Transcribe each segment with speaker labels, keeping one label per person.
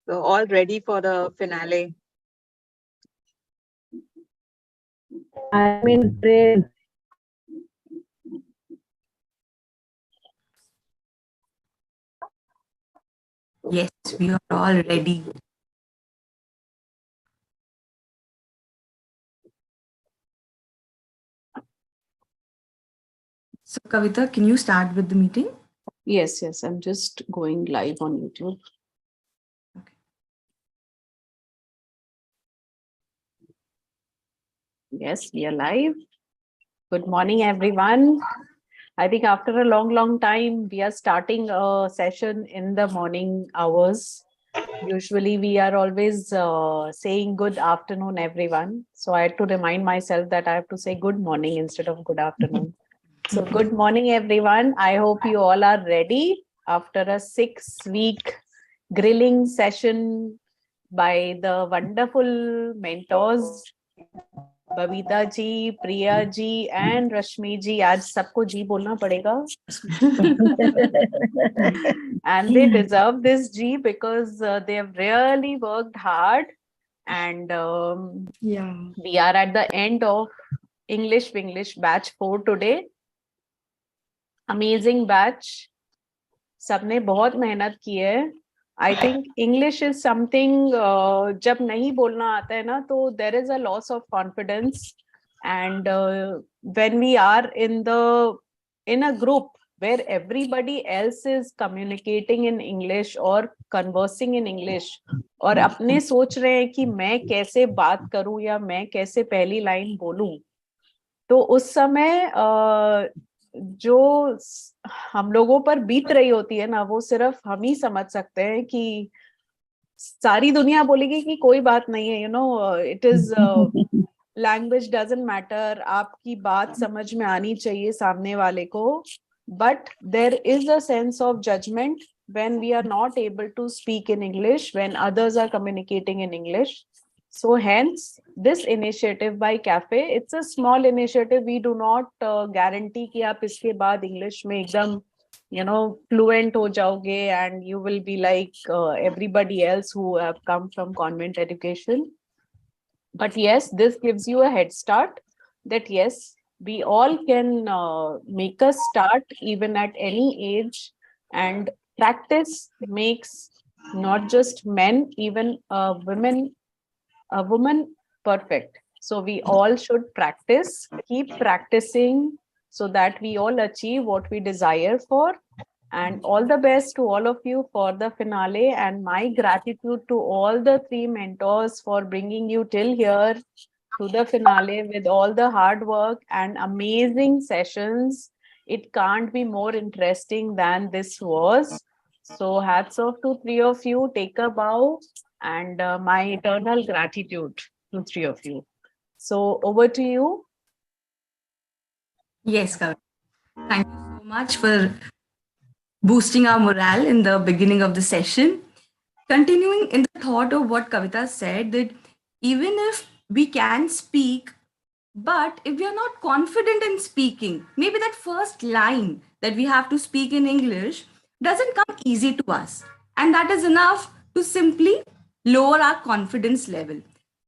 Speaker 1: So all ready for the finale?
Speaker 2: I'm in prayer.
Speaker 3: Yes, we are all ready. So, Kavita, can you start with the meeting?
Speaker 4: Yes, I'm just going live on YouTube.
Speaker 3: Okay.
Speaker 4: Yes, we are live. Good morning, everyone. I think after a long time, we are starting a session in the morning hours. Usually, we are always saying good afternoon, everyone. So I had to remind myself that I have to say good morning instead of good afternoon. So good morning, everyone. I hope you all are ready after a 6-week grilling session by the wonderful mentors, Babita ji, Priya ji, and Rashmi ji. आज सबको जी बोलना पड़ेगा. And they deserve this G because they have really worked hard. And we are at the end of EnglishVinglish batch 4 today. Amazing batch. सबने बहुत मेहनत की है. I think English is something जब नहीं बोलना आता है ना तो there is a loss of confidence. And when we are in a group where everybody else is communicating in English or conversing in English और अपने सोच रहे हैं कि मैं कैसे बात करूं या मैं कैसे पहली लाइन बोलूं, तो उस समय जो हम लोगों पर बीत रही होती है ना, वो सिर्फ हम ही समझ सकते हैं कि सारी दुनिया बोलेगी कि कोई बात नहीं है, it is language doesn't matter, आपकी बात समझ में आनी चाहिए सामने वाले को. But there is a sense of judgement when we are not able to speak in English, when others are communicating in English. So hence this initiative by Cafe, it's a small initiative. We do not guarantee कि आप इसके बाद English में एकदम fluent हो जाओगे and you will be like everybody else who have come from convent education. But yes, this gives you a head start that yes, we all can make a start even at any age. And practice makes not just men, even a woman perfect. So we all should practice, keep practicing, so that we all achieve what we desire for. And all the best to all of you for the finale, and my gratitude to all the 3 mentors for bringing you till here to the finale with all the hard work and amazing sessions. It can't be more interesting than this was. So hats off to 3 of you. Take a bow, and my eternal gratitude to 3 of you. So over to you.
Speaker 3: Yes, Kavita. Thank you so much for boosting our morale in the beginning of the session. Continuing in the thought of what Kavita said, that even if we can speak, but if we are not confident in speaking, maybe that first line that we have to speak in English doesn't come easy to us. And that is enough to simply lower our confidence level.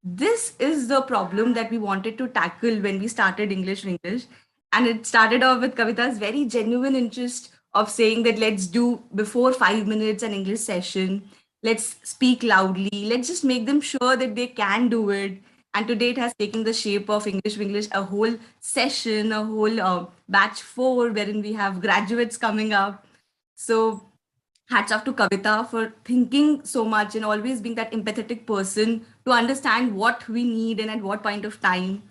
Speaker 3: This is the problem that we wanted to tackle when we started EnglishVinglish. And it started off with Kavita's very genuine interest of saying that let's do before 5 minutes an English session. Let's speak loudly. Let's just make them sure that they can do it. And today it has taken the shape of EnglishVinglish, a whole session, a whole batch 4, wherein we have graduates coming up. So hats off to Kavita for thinking so much and always being that empathetic person to understand what we need and at what point of time.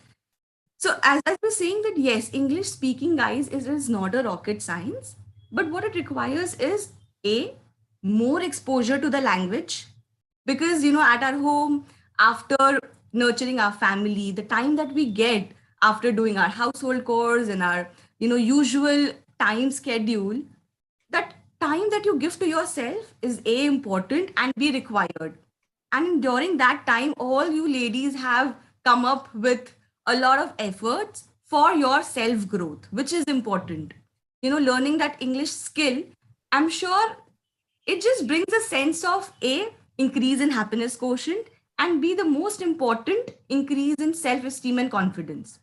Speaker 3: So as I was saying that yes, English speaking, guys, is not a rocket science, but what it requires is a more exposure to the language, because at our home, after nurturing our family, the time that we get after doing our household chores and our usual time schedule, that time that you give to yourself is a important and be required. And during that time, all you ladies have come up with a lot of efforts for your self growth, which is important. Learning that English skill, I'm sure it just brings a sense of A, increase in happiness quotient, and B, the most important, increase in self-esteem and confidence.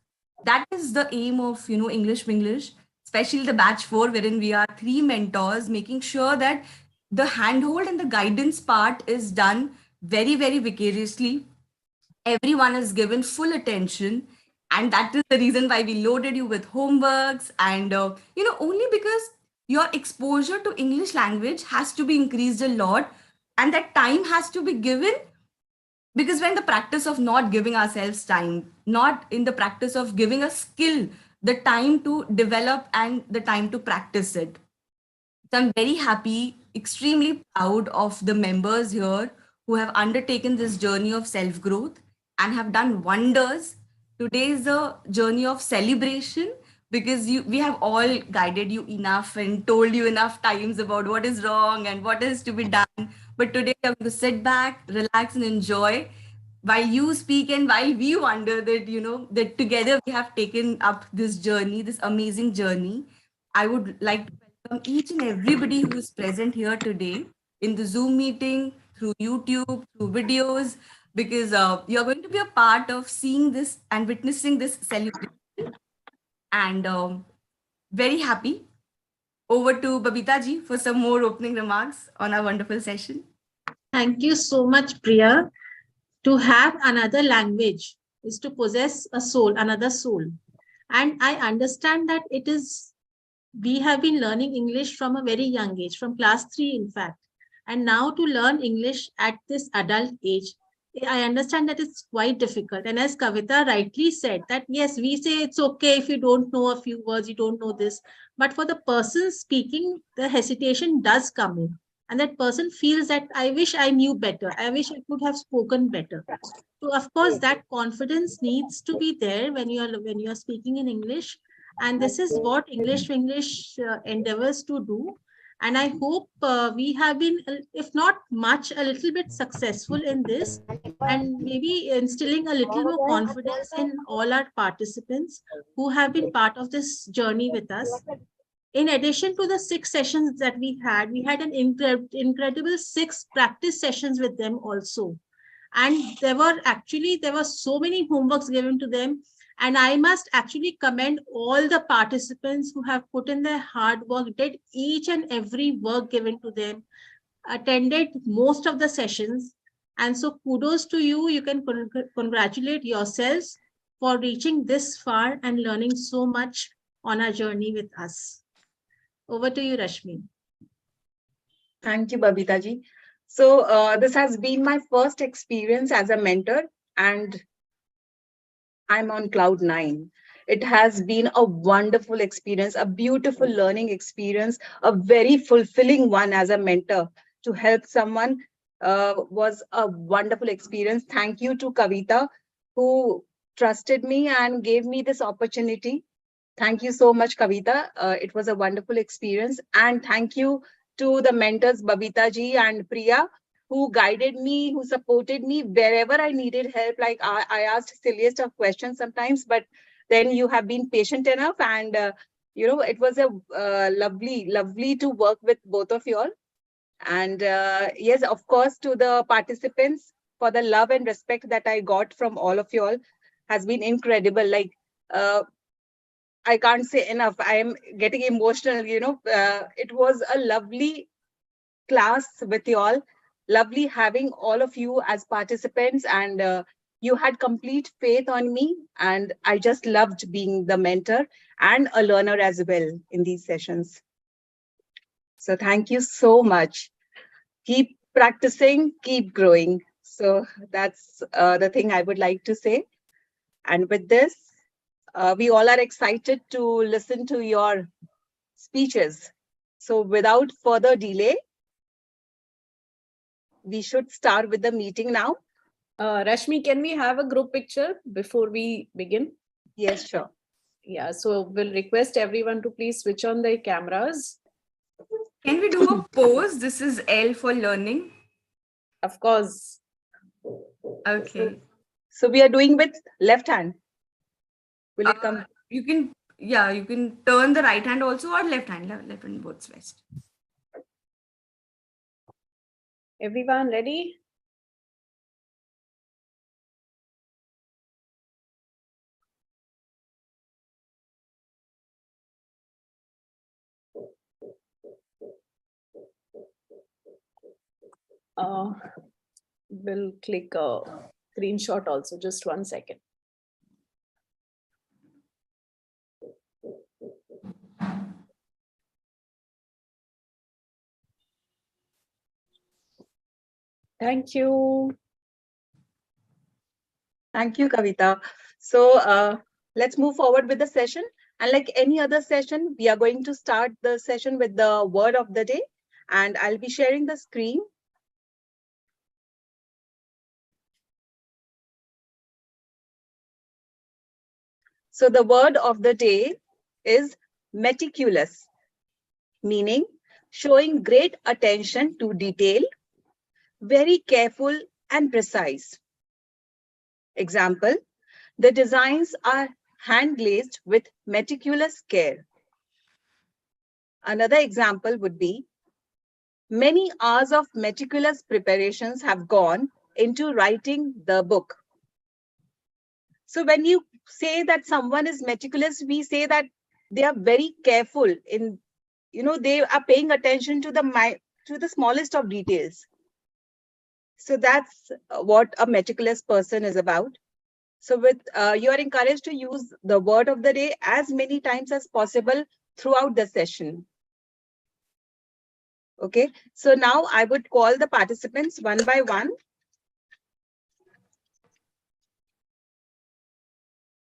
Speaker 3: That is the aim of, English English, especially the batch 4, wherein we are 3 mentors, making sure that the handhold and the guidance part is done very, very vicariously. Everyone is given full attention, and that is the reason why we loaded you with homeworks. And only because your exposure to English language has to be increased a lot, and that time has to be given, because we're in the practice of not giving ourselves time, not in the practice of giving a skill the time to develop and the time to practice it. So I'm very happy, extremely proud of the members here who have undertaken this journey of self growth and have done wonders. Today is a journey of celebration, because we have all guided you enough and told you enough times about what is wrong and what is to be done. But today I'm going to sit back, relax, and enjoy while you speak, and while we wonder that, that together we have taken up this journey, this amazing journey. I would like to welcome each and everybody who is present here today in the Zoom meeting, through YouTube, through videos, because you're going to be a part of seeing this and witnessing this celebration. And very happy. Over to Babita ji for some more opening remarks on our wonderful session.
Speaker 5: Thank you so much, Priya. To have another language is to possess a soul, another soul. And I understand that we have been learning English from a very young age, from class 3, in fact. And now to learn English at this adult age, I understand that it's quite difficult. And as Kavita rightly said, that yes, we say it's okay if you don't know a few words, you don't know this. But for the person speaking, the hesitation does come in. And that person feels that I wish I knew better. I wish I could have spoken better. So of course, that confidence needs to be there when you're speaking in English. And this is what English endeavors to do. And I hope we have been, if not much, a little bit successful in this, and maybe instilling a little more confidence in all our participants who have been part of this journey with us. In addition to the 6 sessions that we had an incredible 6 practice sessions with them also. And there were so many homeworks given to them. And I must actually commend all the participants who have put in their hard work, did each and every work given to them, attended most of the sessions. And so kudos to you. You can congratulate yourselves for reaching this far and learning so much on our journey with us. Over to you, Rashmi.
Speaker 1: Thank you, Babita ji. So this has been my first experience as a mentor, and I'm on cloud 9. It has been a wonderful experience, a beautiful learning experience, a very fulfilling one as a mentor. To help someone was a wonderful experience. Thank you to Kavita, who trusted me and gave me this opportunity. Thank you so much, Kavita. It was a wonderful experience. And thank you to the mentors, Babita ji and Priya, who guided me, who supported me wherever I needed help. Like I asked silliest of questions sometimes, but then you have been patient enough. And, it was a lovely to work with both of you all. And yes, of course, to the participants, for the love and respect that I got from all of you all has been incredible. Like, I can't say enough. I am getting emotional, it was a lovely class with you all. Lovely having all of you as participants, and you had complete faith on me, and I just loved being the mentor and a learner as well in these sessions. So thank you so much. Keep practicing, keep growing. So that's the thing I would like to say. And with this, we all are excited to listen to your speeches. So without further delay, we should start with the meeting now.
Speaker 4: Rashmi, can we have a group picture before we begin?
Speaker 1: Yes, sure.
Speaker 4: Yeah, so we'll request everyone to please switch on their cameras.
Speaker 3: Can we do a pose? This is L for learning.
Speaker 4: Of course.
Speaker 3: Okay.
Speaker 1: So we are doing with left hand. Will it come?
Speaker 3: You can turn the right hand also, or left hand both best.
Speaker 4: Everyone ready? We'll click a screenshot also. Just 1 second. Thank you.
Speaker 1: Thank you, Kavita. So let's move forward with the session. And like any other session, we are going to start the session with the word of the day. And I'll be sharing the screen. So the word of the day is meticulous, meaning showing great attention to detail, very careful and precise. Example, the designs are hand glazed with meticulous care. Another example would be, many hours of meticulous preparations have gone into writing the book. So when you say that someone is meticulous, we say that they are very careful in, they are paying attention to the smallest of details. So that's what a meticulous person is about. So you are encouraged to use the word of the day as many times as possible throughout the session. Okay, so now I would call the participants one by one.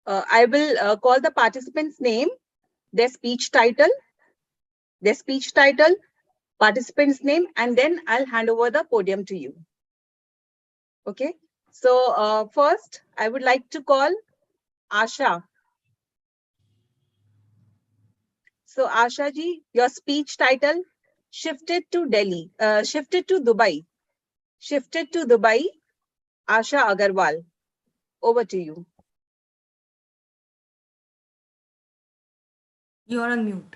Speaker 1: I will call the participants' name, their speech title, participant's name, and then I'll hand over the podium to you. Okay, so first I would like to call Asha. So Asha ji, your speech title, shifted to Dubai. Shifted to Dubai, Asha Agarwal. Over to you.
Speaker 3: You're on mute.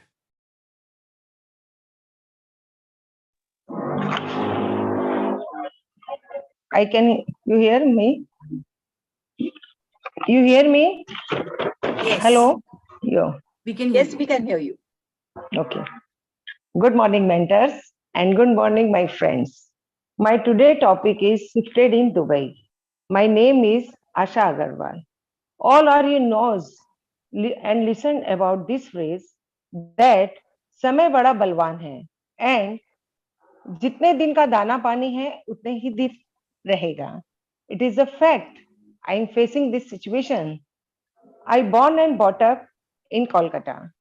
Speaker 6: You hear me? You hear me?
Speaker 3: Yes.
Speaker 6: Hello? Yo.
Speaker 3: We can hear
Speaker 1: Yes,
Speaker 3: you.
Speaker 1: we can hear you.
Speaker 6: Okay. Good morning, mentors, and good morning, my friends. My today topic is shifted in Dubai. My name is Asha Agarwal. All are you knows and listen about this phrase that समय बड़ा बलवान है and जितने दिन का दाना पानी है उतने ही दिन रहेगा. It is a fact. I am facing this situation. I born and brought up in Kolkata.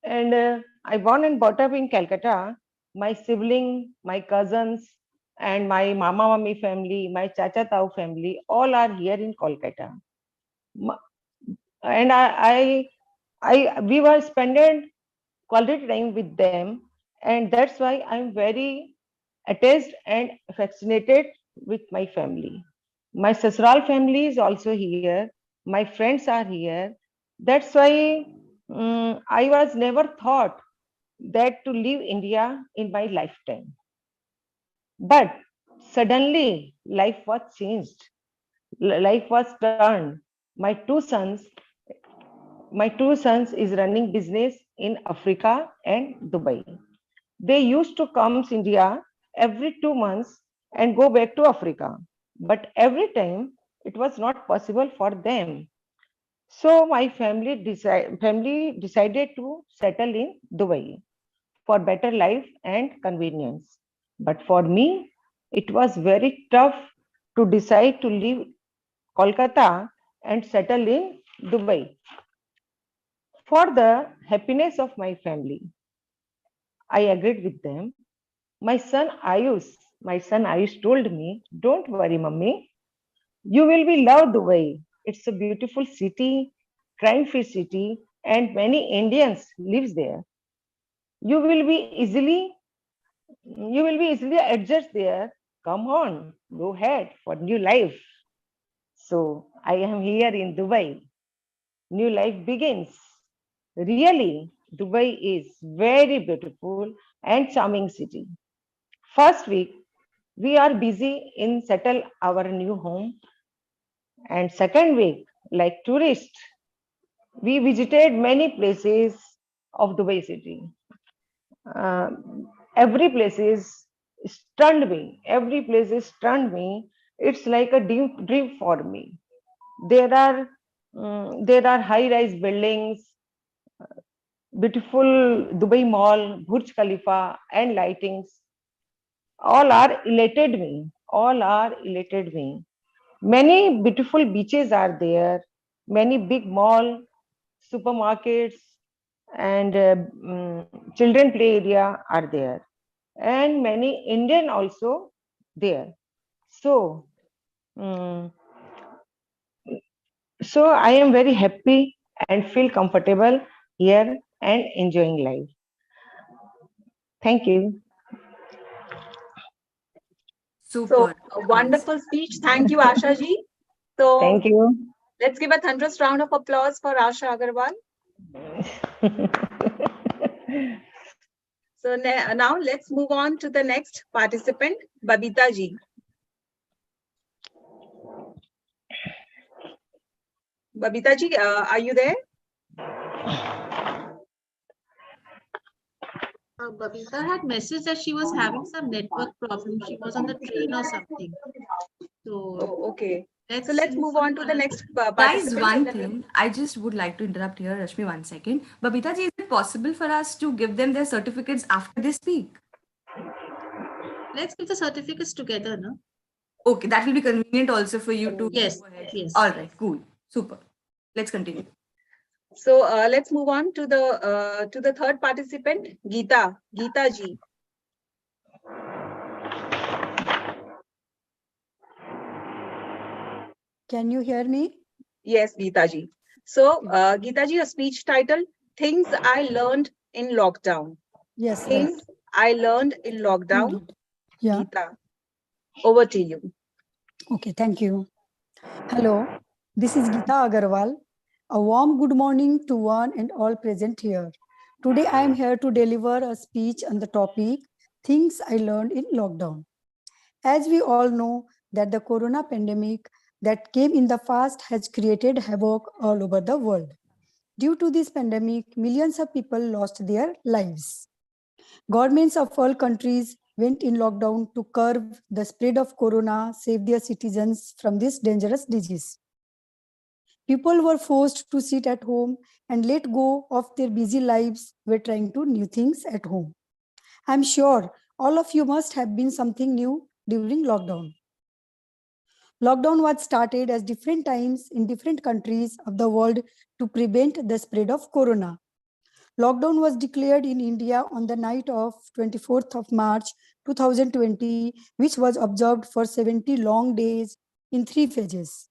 Speaker 6: And I born and brought up in Calcutta. My sibling, my cousins, and my mama mami family, my chacha tau family, all are here in Kolkata. And we were spending quality time with them, and that's why I'm very attached and fascinated with my family. My Sasral family is also here. My friends are here. That's why I was never thought that to leave India in my lifetime. But suddenly life was changed. Life was turned. My two sons is running business in Africa and Dubai. They used to come to India every 2 months and go back to Africa. But every time it was not possible for them. So my family decided to settle in Dubai for better life and convenience. But for me, it was very tough to decide to leave Kolkata and settle in Dubai for the happiness of my family. I agreed with them. My son Ayush told me, "Don't worry, mummy. You will be loved Dubai. It's a beautiful city, crime-free city, and many Indians lives there. You will be easily you will be easily adjust there. Come on, go ahead for new life." So I am here in Dubai. New life begins. Really, Dubai is very beautiful and charming city. First week, we are busy in settle our new home, and second week, like tourists, we visited many places of Dubai city. Uh, every place is stunned me. Every place is stunned me. It's like a dream for me. There are high-rise buildings, beautiful Dubai Mall, Burj Khalifa, and lightings. All are elated me. All are elated me. Many beautiful beaches are there. Many big mall, supermarkets, and children play area are there, and many Indian also there. So, mm, so I am very happy and feel comfortable here and enjoying life. Thank you.
Speaker 1: So,
Speaker 3: Super.
Speaker 1: a wonderful speech. Thank you, Asha ji. So,
Speaker 6: Thank you.
Speaker 1: let's give a thunderous round of applause for Asha Agarwal. So, now let's move on to the next participant, Babita ji. Babita ji, are you there?
Speaker 5: Babita had messaged that she was having some network problem. She was on the train or something. So
Speaker 1: Oh, okay. So
Speaker 5: let's
Speaker 1: let's move on to the next
Speaker 3: Guys,
Speaker 1: participant.
Speaker 3: one thing, I just would like to interrupt here, Rashmi, 1 second. Babita ji, is it possible for us to give them their certificates after they speak?
Speaker 5: Let's give the certificates together, no?
Speaker 3: Okay, that will be convenient also for you to
Speaker 5: Yes,
Speaker 3: go ahead.
Speaker 5: yes.
Speaker 3: All right, cool. Super. Let's continue.
Speaker 1: So let's move on to the third participant, Gita ji.
Speaker 2: Can you hear me?
Speaker 1: Yes, Gita ji. So Gita ji, a speech title: Things I Learned in Lockdown.
Speaker 2: Yes,
Speaker 1: Things I learned in lockdown.
Speaker 2: Yeah.
Speaker 1: Gita, over to you.
Speaker 2: Okay, thank you. Hello, this is Gita Agarwal. A warm good morning to one and all present here. Today I am here to deliver a speech on the topic Things I Learned in Lockdown. As we all know that the corona pandemic that came in the fast has created havoc all over the world. Due to this pandemic, millions of people lost their lives. Governments of all countries went in lockdown to curb the spread of corona, save their citizens from this dangerous disease. People were forced to sit at home and let go of their busy lives, were trying to new things at home. I'm sure all of you must have been something new during lockdown. Lockdown was started as different times in different countries of the world to prevent the spread of corona. Lockdown was declared in India on the night of 24th of March 2020, which was observed for 70 long days in 3 phases.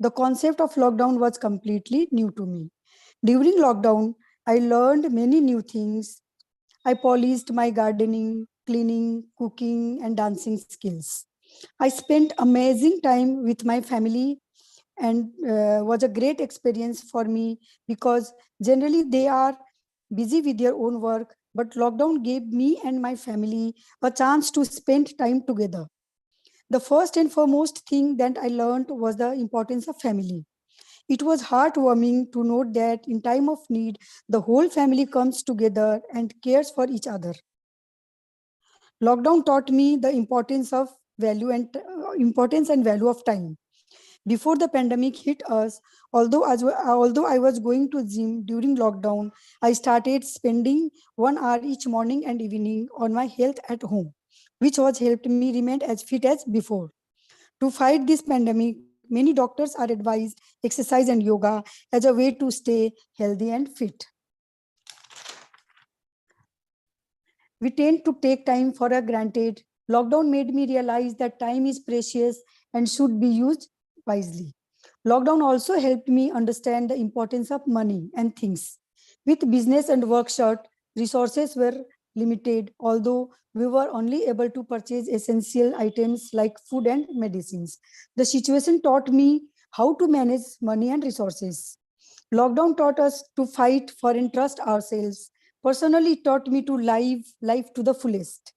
Speaker 2: The concept of lockdown was completely new to me. During lockdown, I learned many new things. I polished my gardening, cleaning, cooking, and dancing skills. I spent amazing time with my family and was a great experience for me because generally they are busy with their own work, but lockdown gave me and my family a chance to spend time together. The first and foremost thing that I learned was the importance of family. It was heartwarming to note that in time of need, the whole family comes together and cares for each other. Lockdown taught me the importance and value of time. Before the pandemic hit us, although I was going to gym during lockdown, I started spending 1 hour each morning and evening on my health at home, which was helped me remain as fit as before. To fight this pandemic, many doctors are advised exercise and yoga as a way to stay healthy and fit. We tend to take time for granted. Lockdown made me realize that time is precious and should be used wisely. Lockdown also helped me understand the importance of money and things. With business and work shut, resources were limited, although we were only able to purchase essential items like food and medicines. The situation taught me how to manage money and resources. Lockdown taught us to fight for and trust ourselves. Personally, it taught me to live life to the fullest.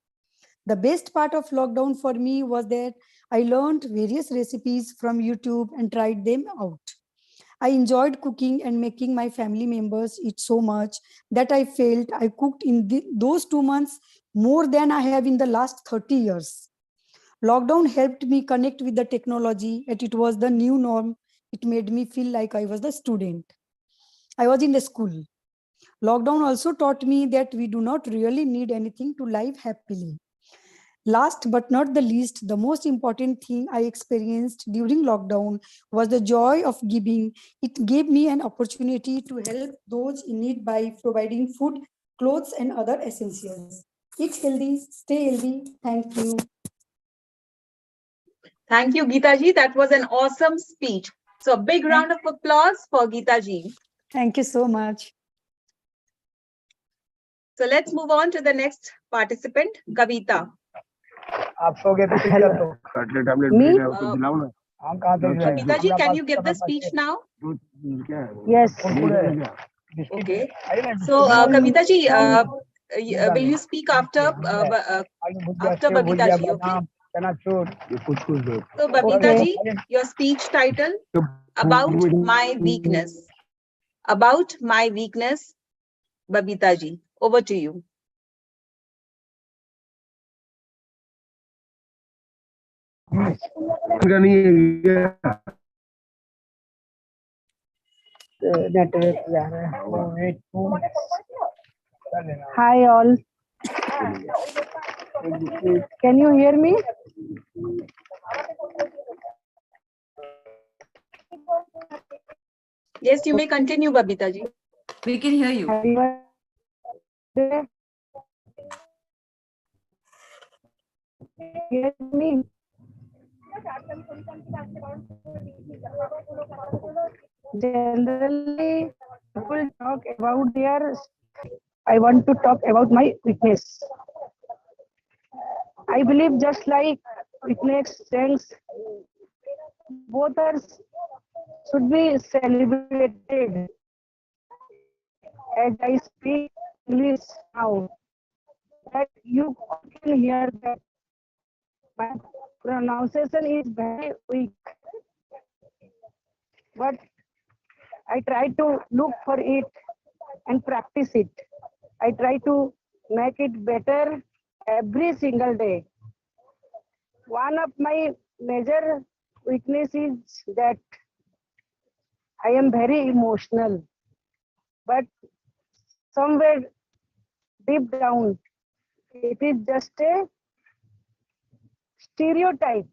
Speaker 2: The best part of lockdown for me was that I learned various recipes from YouTube and tried them out. I enjoyed cooking and making my family members eat so much that I felt I cooked in those 2 months more than I have in the last 30 years. Lockdown helped me connect with the technology, and it was the new norm. It made me feel like I was the student. I was in the school. Lockdown also taught me that we do not really need anything to live happily. Last but not the least, the most important thing I experienced during lockdown was the joy of giving. It gave me an opportunity to help those in need by providing food, clothes, and other essentials. Eat healthy, stay healthy. Thank you.
Speaker 1: Thank you, Gitaji. That was an awesome speech. So a big round of applause for Gitaji.
Speaker 2: Thank you so much.
Speaker 1: So let's move on to the next participant, Kavita.
Speaker 7: आप सो गए तो
Speaker 6: Hello. Me?
Speaker 7: हम कहाँ से
Speaker 1: Kavita ji, can you give the speech now?
Speaker 6: Yes.
Speaker 1: Okay. So, Kavita ji, will you speak after Babita ji? Okay. So, Babita ji, your speech title, About My Weakness. About My Weakness, Babita ji. Over to you.
Speaker 6: Network जा रहा है. Hi all. Can you hear me?
Speaker 1: Yes, you may continue, Babita ji.
Speaker 3: We can hear you.
Speaker 6: Hear me? Generally, people talk about their. I want to talk about my weakness. I believe just like weakness, strengths, both are should be celebrated. As I speak English now, that you can hear that my pronunciation is very weak, but I try to look for it and practice it. I try to make it better every single day. One of my major weaknesses is that I am very emotional, but somewhere deep down, it is just a stereotype.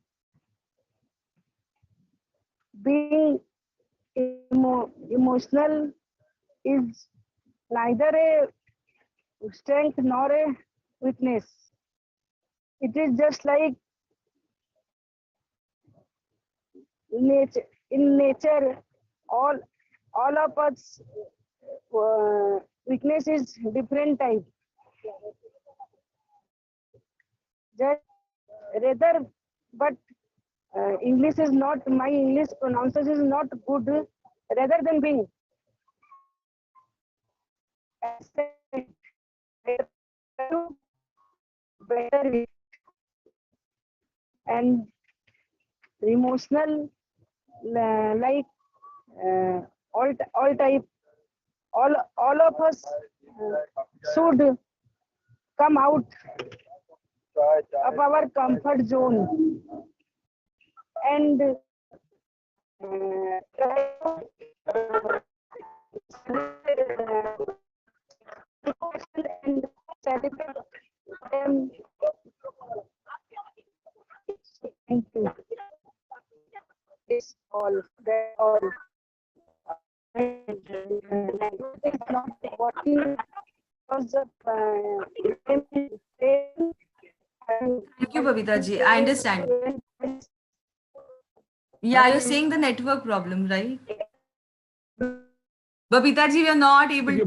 Speaker 6: Being emotional is neither a strength nor a weakness. It is just like nature. In nature, all of us weakness is different type. Just rather, but English is not, my English pronunciation is not good. Rather than being better it and emotional like all type, all of us should come out of our comfort zone and try and celebrate them. Thank you. It's all. That's all. It's not working because of
Speaker 3: Thank you, Babita ji. I understand. Yeah, you're saying the network problem, right? Babita ji, we are not able to.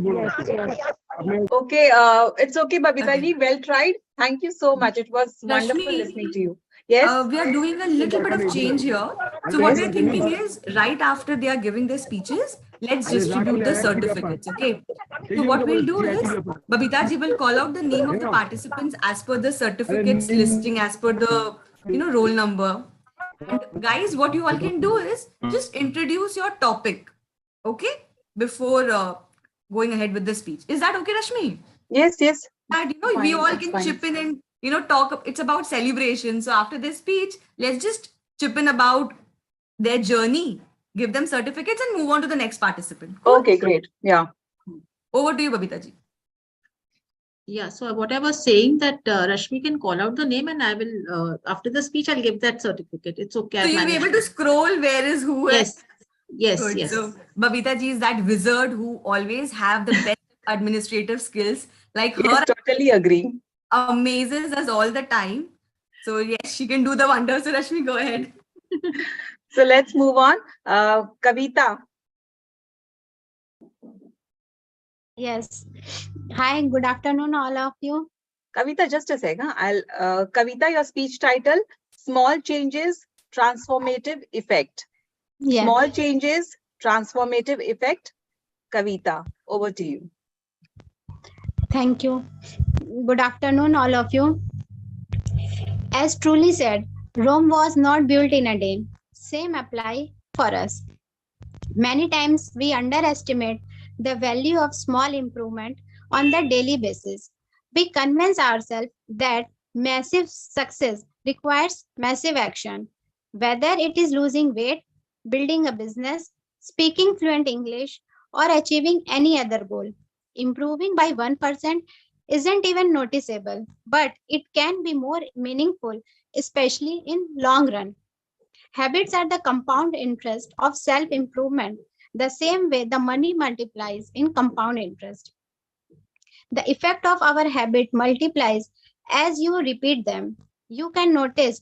Speaker 1: Okay, it's okay, Babita ji. Well tried. Thank you so much. It was wonderful
Speaker 3: Rashmi.
Speaker 1: listening to you. Yes.
Speaker 3: We are doing a little bit of change here. So what we're thinking is right after they are giving their speeches, let's distribute the certificates. Okay. So what we'll do is Babita ji will call out the name of the participants as per the certificates listing, as per the roll number. And guys, what you all can do is just introduce your topic, okay, before going ahead with the speech. Is that okay, Rashmi?
Speaker 1: Yes, yes.
Speaker 3: That we
Speaker 1: Fine,
Speaker 3: all
Speaker 1: that's
Speaker 3: can
Speaker 1: fine.
Speaker 3: chip in and talk. It's about celebration. So after this speech, let's just chip in about their journey, give them certificates, and move on to the next participant. Cool?
Speaker 1: Okay, great. Yeah.
Speaker 3: Over to you, Babita ji.
Speaker 5: Yeah, so what I was saying that Rashmi can call out the name and I will, after the speech, I'll give that certificate. It's okay.
Speaker 3: So
Speaker 5: I've
Speaker 3: you'll be able
Speaker 5: managed
Speaker 3: to
Speaker 5: it.
Speaker 3: scroll where is who.
Speaker 5: Yes, yes,
Speaker 3: Good.
Speaker 5: yes.
Speaker 3: So Babita ji is that wizard who always have the best administrative skills. Like
Speaker 1: Yes,
Speaker 3: her
Speaker 1: totally agree.
Speaker 3: amazes us all the time. So yes, she can do the wonders. So Rashmi, go ahead.
Speaker 1: So let's move on. Kavita.
Speaker 8: Yes. Hi, good afternoon, all of you.
Speaker 1: Kavita, just a second. Kavita, your speech title: Small Changes, Transformative Effect.
Speaker 8: Yes.
Speaker 1: Small changes, transformative effect. Kavita, over to you.
Speaker 8: Thank you. Good afternoon, all of you. As truly said, Rome was not built in a day. Same apply for us. Many times we underestimate the value of small improvement on the daily basis. We convince ourselves that massive success requires massive action, whether it is losing weight, building a business, speaking fluent English, or achieving any other goal. Improving by 1% isn't even noticeable, but it can be more meaningful, especially in long run. Habits are the compound interest of self improvement, the same way the money multiplies in compound interest. The effect of our habit multiplies as you repeat them. You can notice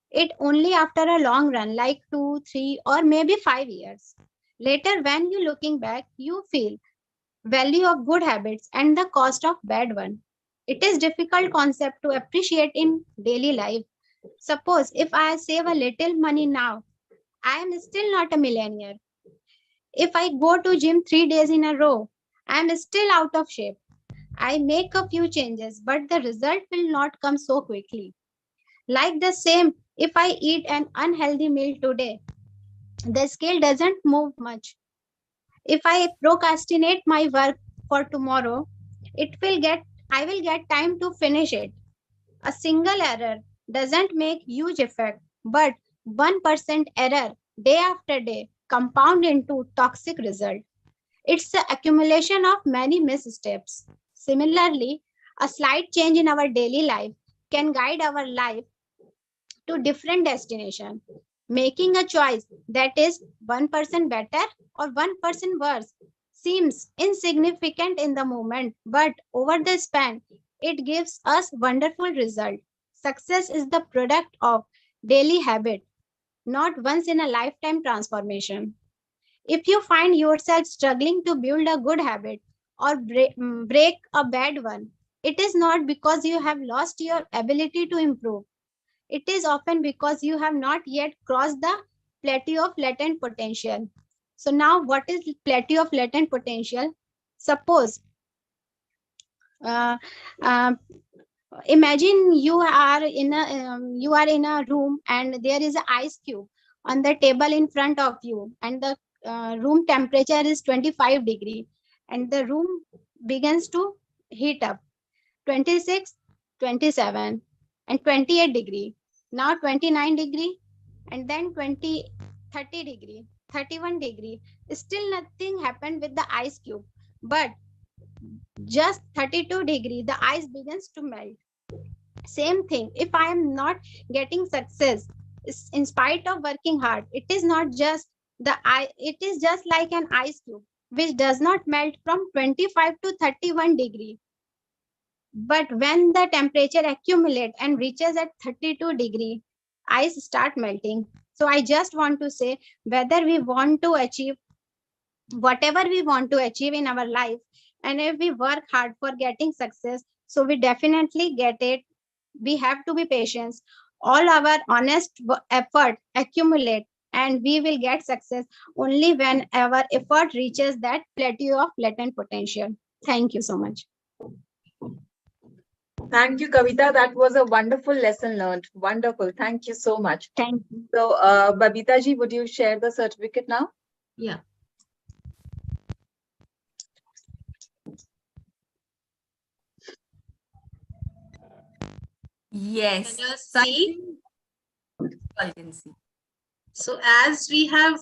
Speaker 8: it only after a long run, like 2, 3, or maybe 5 years. Later, when you looking back, you feel value of good habits and the cost of bad one. It is difficult concept to appreciate in daily life. Suppose if I save a little money now, I am still not a millionaire. If I go to gym 3 days in a row, I am still out of shape. I make a few changes, but the result will not come so quickly. Like the same, if I eat an unhealthy meal today, the scale doesn't move much. If I procrastinate my work for tomorrow, I will get time to finish it. A single error doesn't make huge effect, but 1% error day after day compound into toxic result. It's the accumulation of many missteps. Similarly, a slight change in our daily life can guide our life to different destination. Making a choice that is 1% better or 1% worse seems insignificant in the moment, but over the span, it gives us wonderful result. Success is the product of daily habit, not once in a lifetime transformation. If you find yourself struggling to build a good habit or break a bad one, it is not because you have lost your ability to improve. It is often because you have not yet crossed the plateau of latent potential. So now what is plateau of latent potential? Suppose uh, uh, imagine you are in a room and there is an ice cube on the table in front of you, and the room temperature is 25 degree, and the room begins to heat up 26, 27, and 28 degree, now 29 degree, and then 20, 30 degree, 31 degree. Still nothing happened with the ice cube, but just 32 degree the ice begins to melt. Same thing, if I am not getting success in spite of working hard, it is not just it is just like an ice cube which does not melt from 25 to 31 degree, but when the temperature accumulates and reaches at 32 degree, ice start melting. So I just want to say, whether we want to achieve whatever we want to achieve in our life, and if we work hard for getting success, so we definitely get it. We have to be patient. All our honest effort accumulate, and we will get success only when our effort reaches that plateau of latent potential. Thank you so much.
Speaker 1: Thank you, Kavita. That was a wonderful lesson learned. Wonderful. Thank you so much.
Speaker 8: Thank you.
Speaker 1: So, Babita ji, would you share the certificate now?
Speaker 5: Yeah.
Speaker 3: Yes.
Speaker 5: Can you
Speaker 3: So I
Speaker 5: see?
Speaker 3: think you all can see.
Speaker 5: So as we have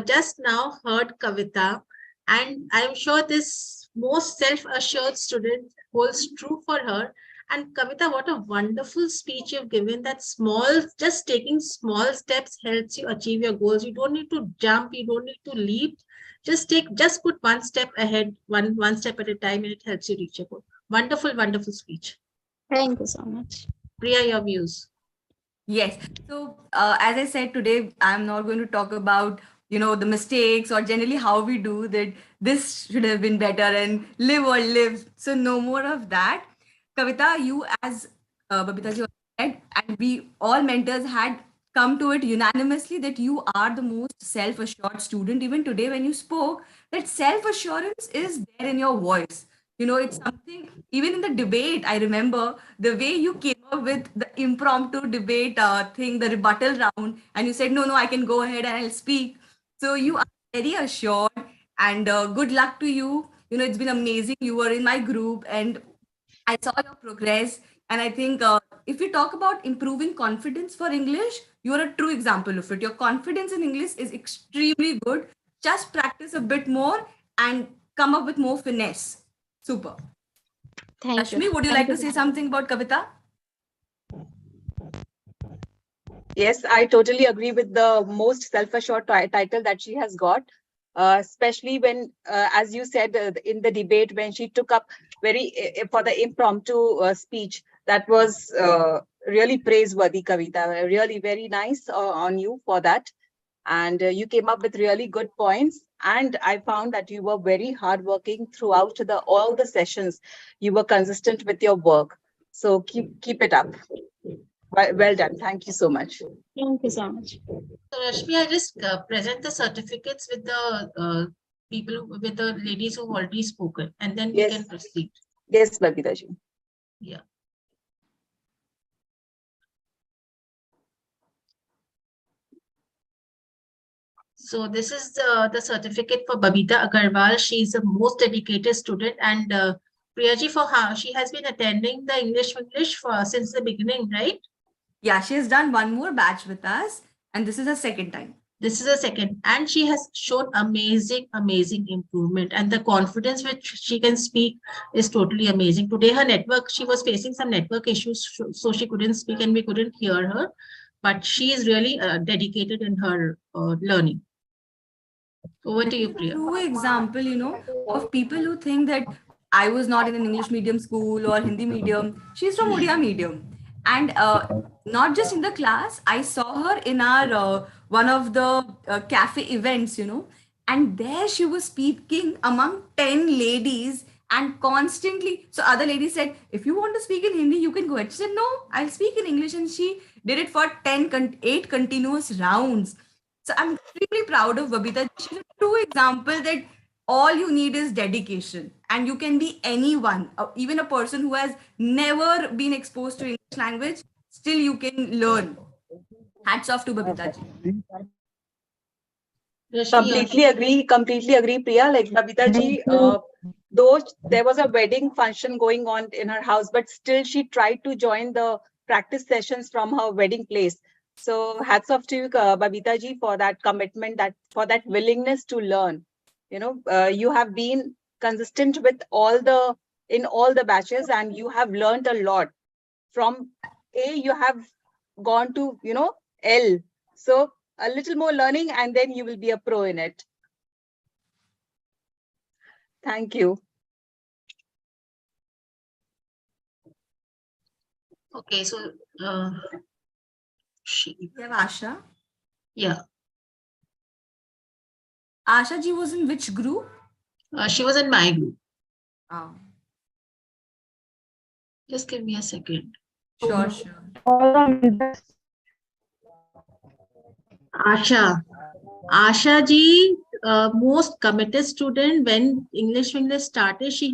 Speaker 5: just now heard Kavita, and I'm sure this most self-assured student holds true for her. And Kavita, what a wonderful speech you've given. That small, just taking small steps helps you achieve your goals. You don't need to jump, you don't need to leap. Just put one step ahead, one step at a time, and it helps you reach your goal. Wonderful, wonderful speech.
Speaker 8: Thank you so much.
Speaker 5: Priya, your views.
Speaker 3: Yes. So, as I said today, I'm not going to talk about, the mistakes or generally how we do that. This should have been better and live or live. So, no more of that. Kavita, you as Babita ji said, and we all mentors had come to it unanimously that you are the most self-assured student. Even today, when you spoke, that self-assurance is there in your voice. It's something, even in the debate, I remember the way you came up with the impromptu debate thing, the rebuttal round, and you said, no, I can go ahead and I'll speak. So you are very assured, and good luck to you. It's been amazing. You were in my group, and I saw your progress. And I think if we talk about improving confidence for English, you are a true example of it. Your confidence in English is extremely good. Just practice a bit more and come up with more finesse. Super.
Speaker 8: Thank you.
Speaker 3: Ashmi, would you
Speaker 8: Thank
Speaker 3: like
Speaker 8: you.
Speaker 3: to say something about Kavita?
Speaker 1: Yes, I totally agree with the most self-assured title that she has got, especially when, as you said in the debate, when she took up for the impromptu speech, that was really praiseworthy, Kavita. Really very nice on you for that. And you came up with really good points. And I found that you were very hardworking throughout all the sessions. You were consistent with your work. So keep it up. Well done. Thank you so much.
Speaker 8: Thank you so much.
Speaker 5: So Rashmi, I just present the certificates with the with the ladies who've already spoken, and then we can proceed.
Speaker 1: Yes, Babita ji.
Speaker 5: Yeah. So this is the certificate for Babita Agarwal. She is the most dedicated student, and Priyaji, for her, she has been attending the English for since the beginning, right?
Speaker 3: Yeah, she has done one more batch with us, and this is her second time.
Speaker 5: This is a second, and she has shown amazing improvement, and the confidence which she can speak is totally amazing. Today she was facing some network issues, so she couldn't speak and we couldn't hear her, but she is really dedicated in her learning. Over to you, Priya.
Speaker 3: True example, of people who think that I was not in an English medium school or Hindi medium. She's from Odia medium. And not just in the class, I saw her in our one of the cafe events, and there she was speaking among 10 ladies and constantly. So other ladies said, if you want to speak in Hindi, you can go ahead. She said, no, I'll speak in English. And she did it for 8 continuous rounds. So I'm extremely proud of Babita. She's a true example that all you need is dedication, and you can be anyone, even a person who has never been exposed to English language. Still, you can learn. Hats off to Babita ji.
Speaker 1: Completely agree, Priya. Like Babita ji, though there was a wedding function going on in her house, but still she tried to join the practice sessions from her wedding place. So hats off to you, Babita ji, for that commitment, for that willingness to learn. You have been consistent with in all the batches, and you have learned a lot. From A, you have gone to, L. So a little more learning, and then you will be a pro in it. Thank you.
Speaker 5: Okay, so
Speaker 3: We have Asha.
Speaker 5: Yeah.
Speaker 3: Asha ji was in which group?
Speaker 5: She was in my group.
Speaker 3: Oh.
Speaker 5: Just give me a second.
Speaker 3: Sure, sure.
Speaker 7: all the mentors.
Speaker 5: Asha. Asha ji, most committed student. When English started, she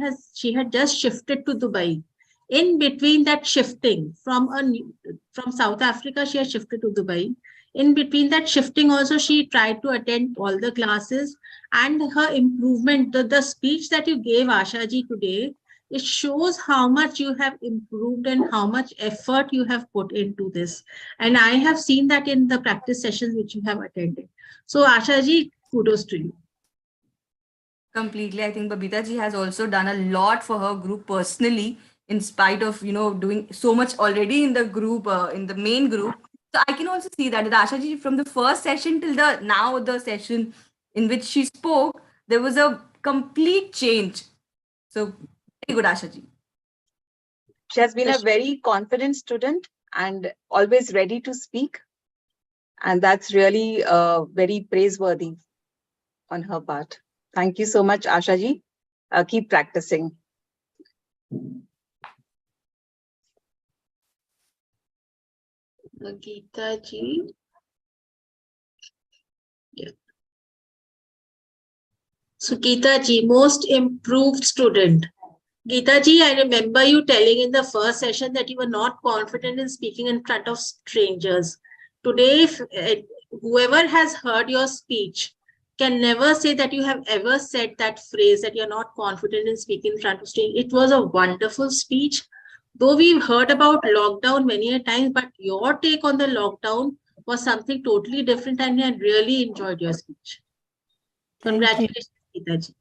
Speaker 5: had just shifted to Dubai. In between that shifting from South Africa, she had shifted to Dubai. In between that shifting, also she tried to attend all the classes, and her improvement, the speech that you gave Asha ji today, it shows how much you have improved and how much effort you have put into this. And I have seen that in the practice sessions which you have attended. So Asha ji, kudos to you.
Speaker 3: Completely. I think Babita ji has also done a lot for her group personally, in spite of, doing so much already in the group, in the main group. So I can also see that with Asha ji, from the first session till the session in which she spoke, there was a complete change. So very good, Asha ji.
Speaker 1: She has been a very confident student and always ready to speak. And that's really very praiseworthy on her part. Thank you so much, Asha ji. Keep practicing.
Speaker 5: Gita ji. Yeah. So Gita ji, most improved student. Gita ji, I remember you telling in the first session that you were not confident in speaking in front of strangers. Today, whoever has heard your speech can never say that you have ever said that phrase that you're not confident in speaking in front of strangers. It was a wonderful speech. Though we've heard about lockdown many a times, but your take on the lockdown was something totally different, and I really enjoyed your speech.
Speaker 2: Thank you.
Speaker 5: Congratulations, Gita ji.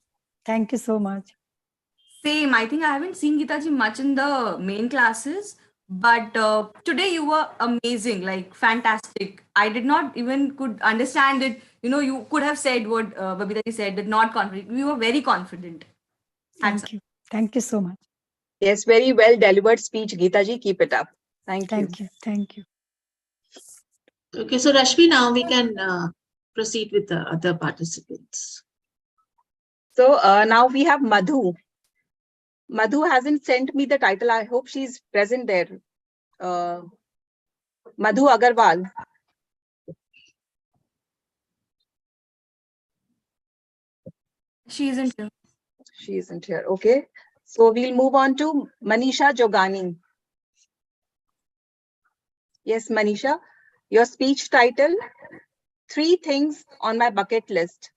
Speaker 2: Thank you so much.
Speaker 3: Same. I think I haven't seen Gitaji much in the main classes, but today you were amazing, like fantastic. I did not even could understand it. You could have said what Babita said, that not confident. We were very confident.
Speaker 2: Thank you. Thank you so much.
Speaker 1: Yes, very well delivered speech, Gita ji. Keep it up. Thank you.
Speaker 2: Thank you. Thank you.
Speaker 5: Okay, so Rashmi, now we can proceed with the other participants.
Speaker 1: So now we have Madhu. Madhu hasn't sent me the title. I hope she's present there. Madhu Agarwal.
Speaker 3: She isn't here.
Speaker 1: She isn't here. Okay. So we'll move on to Manisha Jogani. Yes, Manisha, your speech title, 3 things on my bucket list.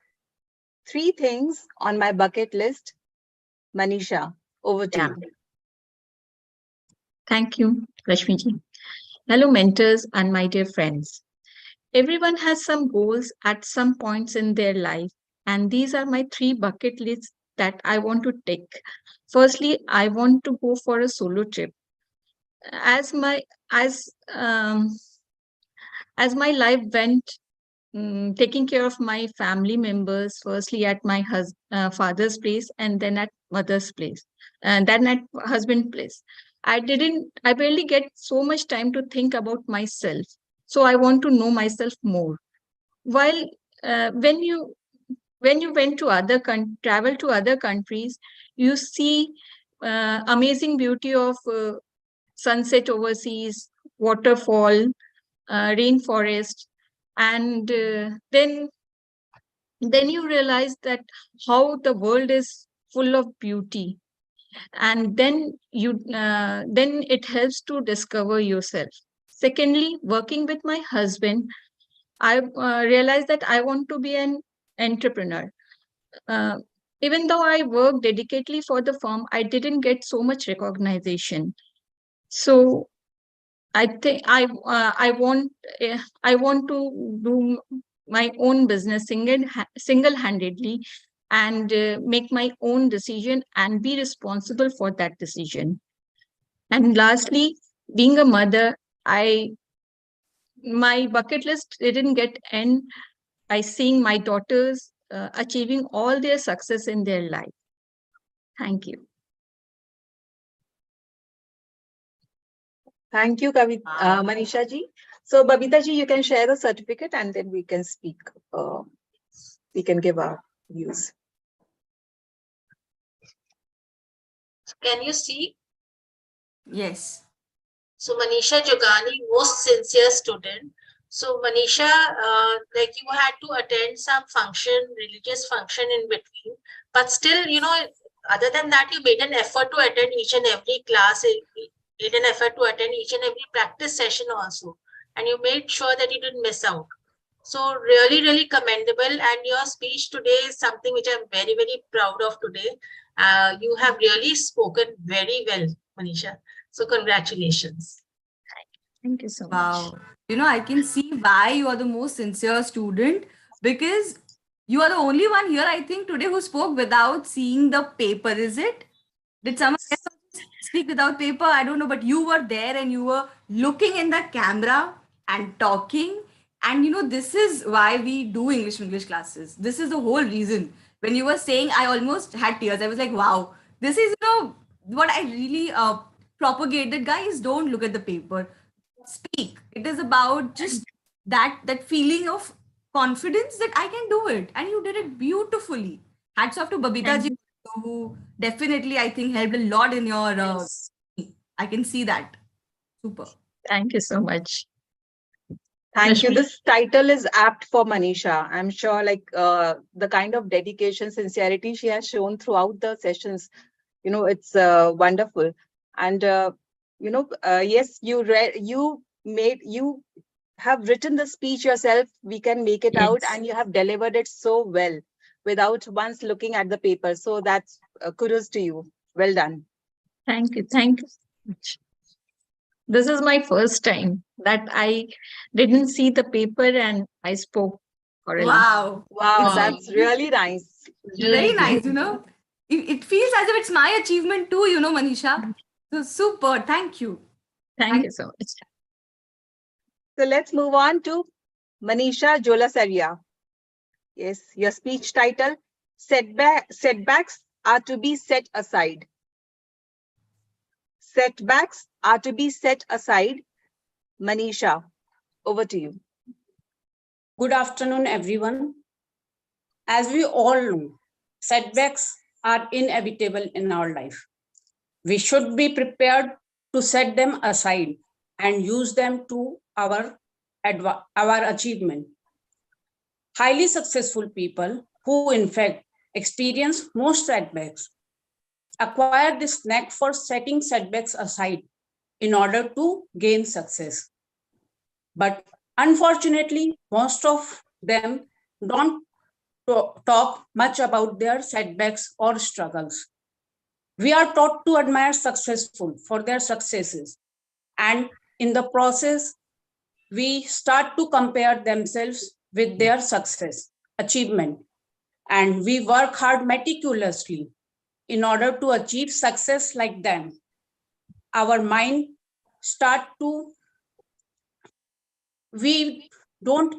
Speaker 1: 3 things on my bucket list. Manisha, over to you.
Speaker 9: Thank you, Rashmi ji. Hello, mentors and my dear friends. Everyone has some goals at some points in their life, and these are my 3 bucket lists that I want to take. Firstly, I want to go for a solo trip. As my life went, taking care of my family members, firstly at my father's place, and then at mother's place, and then at husband's place. I barely get so much time to think about myself. So I want to know myself more. While when you went to travel to other countries, you see amazing beauty of sunset overseas, waterfall, rainforest, and then you realize that how the world is full of beauty, and then it helps to discover yourself. Secondly, working with my husband, I realized that I want to be an entrepreneur. uh, Even though I worked dedicatedly for the firm, I didn't get so much recognition. So I think I want to do my own business single-handedly, and make my own decision and be responsible for that decision. And lastly, being a mother, my bucket list didn't get end by seeing my daughters achieving all their success in their life. Thank you.
Speaker 1: Thank you, Manisha ji. So Babita ji, you can share the certificate and then we can speak. We can give our views.
Speaker 5: Can you see?
Speaker 3: Yes.
Speaker 5: So Manisha Jogani, most sincere student. So Manisha, like you had to attend some function, religious function in between, but still, other than that, you made an effort to attend each and every class, made an effort to attend each and every practice session also, and you made sure that you didn't miss out. So really, really commendable. And your speech today is something which I'm very, very proud of today. You have really spoken very well, Manisha. So congratulations.
Speaker 9: Thank you so much.
Speaker 3: Wow. I can see why you are the most sincere student, because you are the only one here, I think, today who spoke without seeing the paper, is it? Did someone else speak without paper? I don't know, but you were there and you were looking in the camera and talking. And this is why we do English classes. This is the whole reason. When you were saying, I almost had tears. I was like, wow, this is, what I really propagate, that guys don't look at the paper, speak. It is about just that feeling of confidence that I can do it, and you did it beautifully. Hats off to Babita
Speaker 9: Thank
Speaker 3: ji,
Speaker 9: you.
Speaker 3: who definitely I think helped a lot in your.
Speaker 9: Yes.
Speaker 3: I can see that. Super.
Speaker 9: Thank you so much.
Speaker 1: Thank you.
Speaker 9: Rashmi?
Speaker 1: This title is apt for Manisha. I'm sure, like the kind of dedication, sincerity she has shown throughout the sessions, it's wonderful. And yes, you have written the speech yourself. We can make it out,
Speaker 9: Yes.
Speaker 1: and you have delivered it so well without once looking at the paper. So that's kudos to you. Well done.
Speaker 9: Thank you. Thank you so much. This is my first time that I didn't see the paper and I spoke orally.
Speaker 3: Wow.
Speaker 1: Wow,
Speaker 3: It's
Speaker 5: Wow.
Speaker 1: that's really nice.
Speaker 3: very
Speaker 5: Really
Speaker 3: nice.
Speaker 5: good.
Speaker 3: It feels as if it's my achievement too. Manisha. So super. Thank you.
Speaker 9: Thank you so much.
Speaker 1: So let's move on to Manisha Jolasaria. Yes, your speech title, setbacks are to be set aside. Setbacks are to be set aside. Manisha, over to you.
Speaker 10: Good afternoon, everyone. As we all know, setbacks are inevitable in our life. We should be prepared to set them aside and use them to our achievement. Highly successful people who, in fact, experience most setbacks acquire this knack for setting setbacks aside in order to gain success. But unfortunately, most of them don't talk much about their setbacks or struggles. We are taught to admire successful for their successes, and in the process, we start to compare themselves with their success, achievement, and we work hard meticulously in order to achieve success like them. Our mind start to, we don't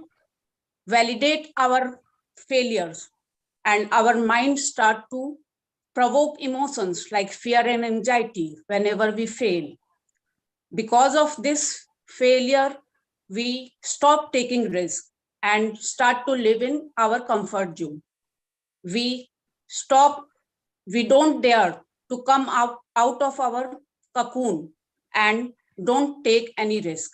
Speaker 10: validate our failures, and our mind start to provoke emotions like fear and anxiety whenever we fail. Because of this failure, we stop taking risks and start to live in our comfort zone. We stop, we don't dare to come out of our cocoon and don't take any risk.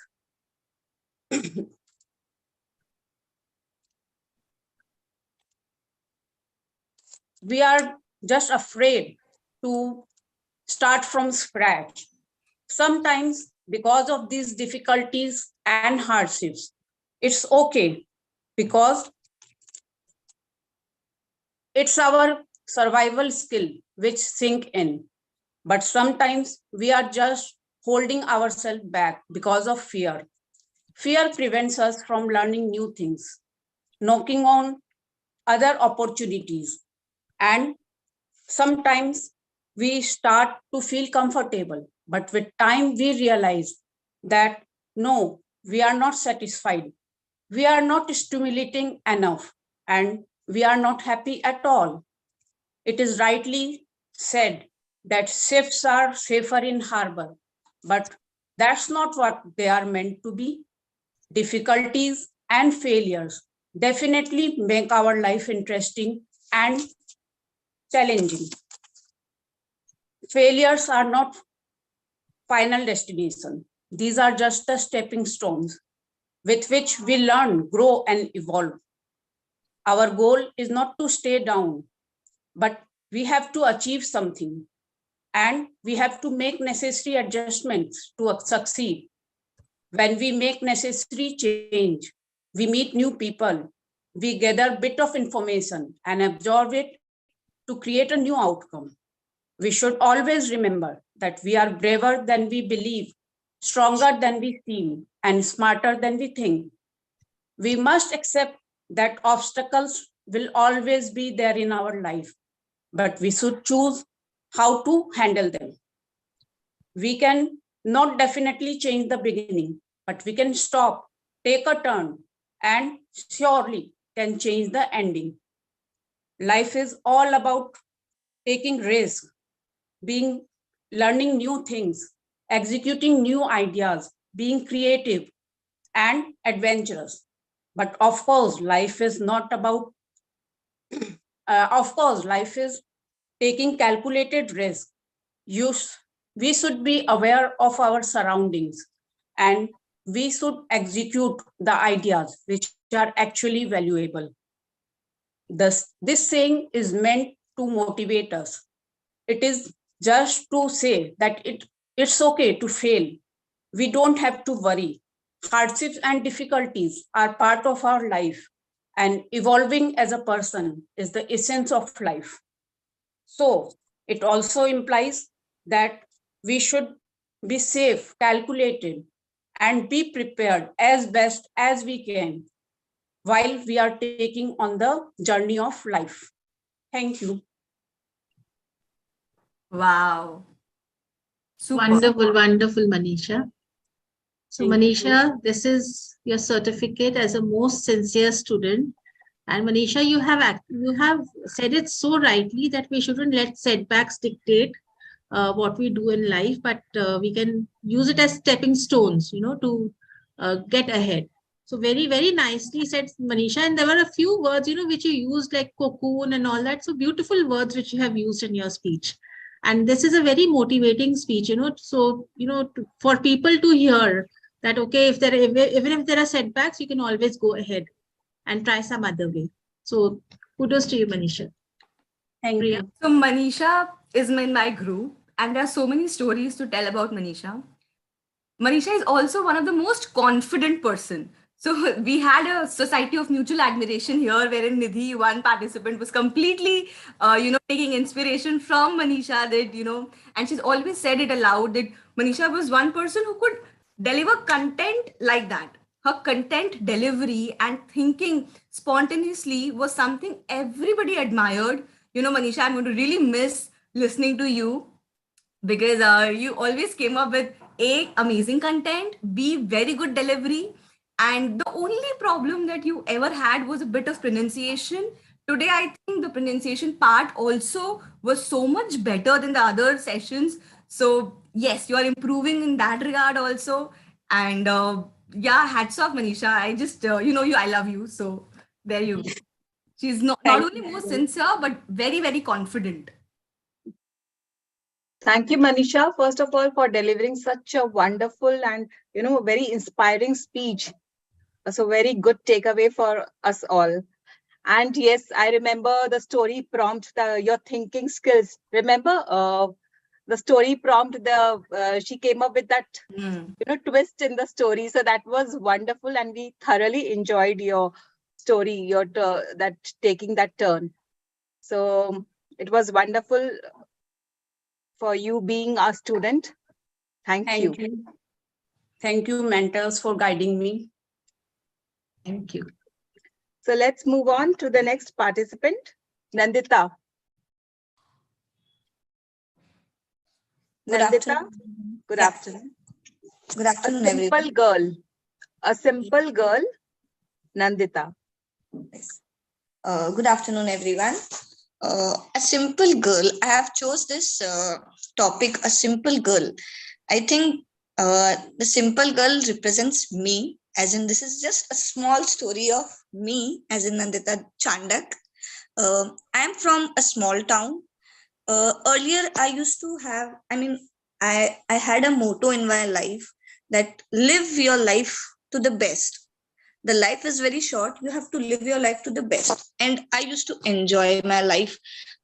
Speaker 10: We are just afraid to start from scratch. Sometimes, because of these difficulties and hardships, it's okay because it's our survival skill which sink in. But sometimes we are just holding ourselves back because of fear. Fear prevents us from learning new things, knocking on other opportunities, and sometimes we start to feel comfortable, but with time we realize that no, we are not satisfied. We are not stimulating enough and we are not happy at all. It is rightly said that ships are safer in harbor, but that's not what they are meant to be. Difficulties and failures definitely make our life interesting and challenging. Failures are not final destination. These are just the stepping stones with which we learn, grow, and evolve. Our goal is not to stay down, but we have to achieve something, and we have to make necessary adjustments to succeed. When we make necessary change, we meet new people, we gather bit of information and absorb it to create a new outcome. We should always remember that we are braver than we believe, stronger than we seem, and smarter than we think. We must accept that obstacles will always be there in our life, but we should choose how to handle them. We can not definitely change the beginning, but we can stop, take a turn, and surely can change the ending. Life is all about taking risks, being learning new things, executing new ideas, being creative and adventurous. But of course, life is not about, of course, life is taking calculated risk. We should be aware of our surroundings, and we should execute the ideas which are actually valuable. This saying is meant to motivate us. It is just to say that it's okay to fail. We don't have to worry. Hardships and difficulties are part of our life, and evolving as a person is the essence of life. So it also implies that we should be safe, calculated, and be prepared as best as we can while we are taking on the journey of life. Thank you.
Speaker 3: Wow. Super.
Speaker 5: Wonderful, wonderful, Manisha. So,
Speaker 10: Thank
Speaker 5: Manisha, this is your certificate as a most sincere student. And Manisha, you have said it so rightly that we shouldn't let setbacks dictate what we do in life, but we can use it as stepping stones, to get ahead. So very, very nicely said, Manisha. And there were a few words, which you used like cocoon and all that. So beautiful words which you have used in your speech. And this is a very motivating speech, so, for people to hear that, okay, even if there are setbacks, you can always go ahead and try some other way. So kudos to you, Manisha.
Speaker 10: Thank
Speaker 5: Priya?
Speaker 10: you.
Speaker 3: So Manisha is in my group, and there are so many stories to tell about Manisha. Manisha is also one of the most confident person. So we had a society of mutual admiration here, wherein Nidhi, one participant, was completely, taking inspiration from Manisha. And she's always said it aloud that Manisha was one person who could deliver content like that. Her content delivery and thinking spontaneously was something everybody admired. Manisha, I'm going to really miss listening to you because you always came up with a amazing content, b very good delivery, and the only problem that you ever had was a bit of pronunciation. Today I think the pronunciation part also was so much better than the other sessions. So yes, you are improving in that regard also. And yeah, hats off, Manisha. I just I love you. So there you go. She's not
Speaker 10: Thank
Speaker 3: only more
Speaker 10: you.
Speaker 3: sincere but very, very confident.
Speaker 1: Thank you, Manisha, first of all, for delivering such a wonderful and, very inspiring speech. So very good takeaway for us all. And yes, I remember the story prompt, your thinking skills. Remember the story prompt, she came up with that, twist in the story. So that was wonderful. And we thoroughly enjoyed your story, that taking that turn. So it was wonderful for you being a student. Thank you.
Speaker 10: Thank you. Thank you, mentors, for guiding me.
Speaker 5: Thank you.
Speaker 1: So let's move on to the next participant, Nandita.
Speaker 11: Good
Speaker 1: Nandita,
Speaker 11: afternoon.
Speaker 1: good
Speaker 11: Yeah.
Speaker 1: afternoon.
Speaker 11: Good
Speaker 1: A
Speaker 11: afternoon,
Speaker 1: simple
Speaker 11: everyone.
Speaker 1: girl, a simple girl, Nandita.
Speaker 11: Good afternoon, everyone. A simple girl. I have chose this topic, a simple girl. I think the simple girl represents me, as in this is just a small story of me, as in Nandita Chandak. I am from a small town. Earlier, I used to have, I had a motto in my life that live your life to the best. The life is very short. You have to live your life to the best. And I used to enjoy my life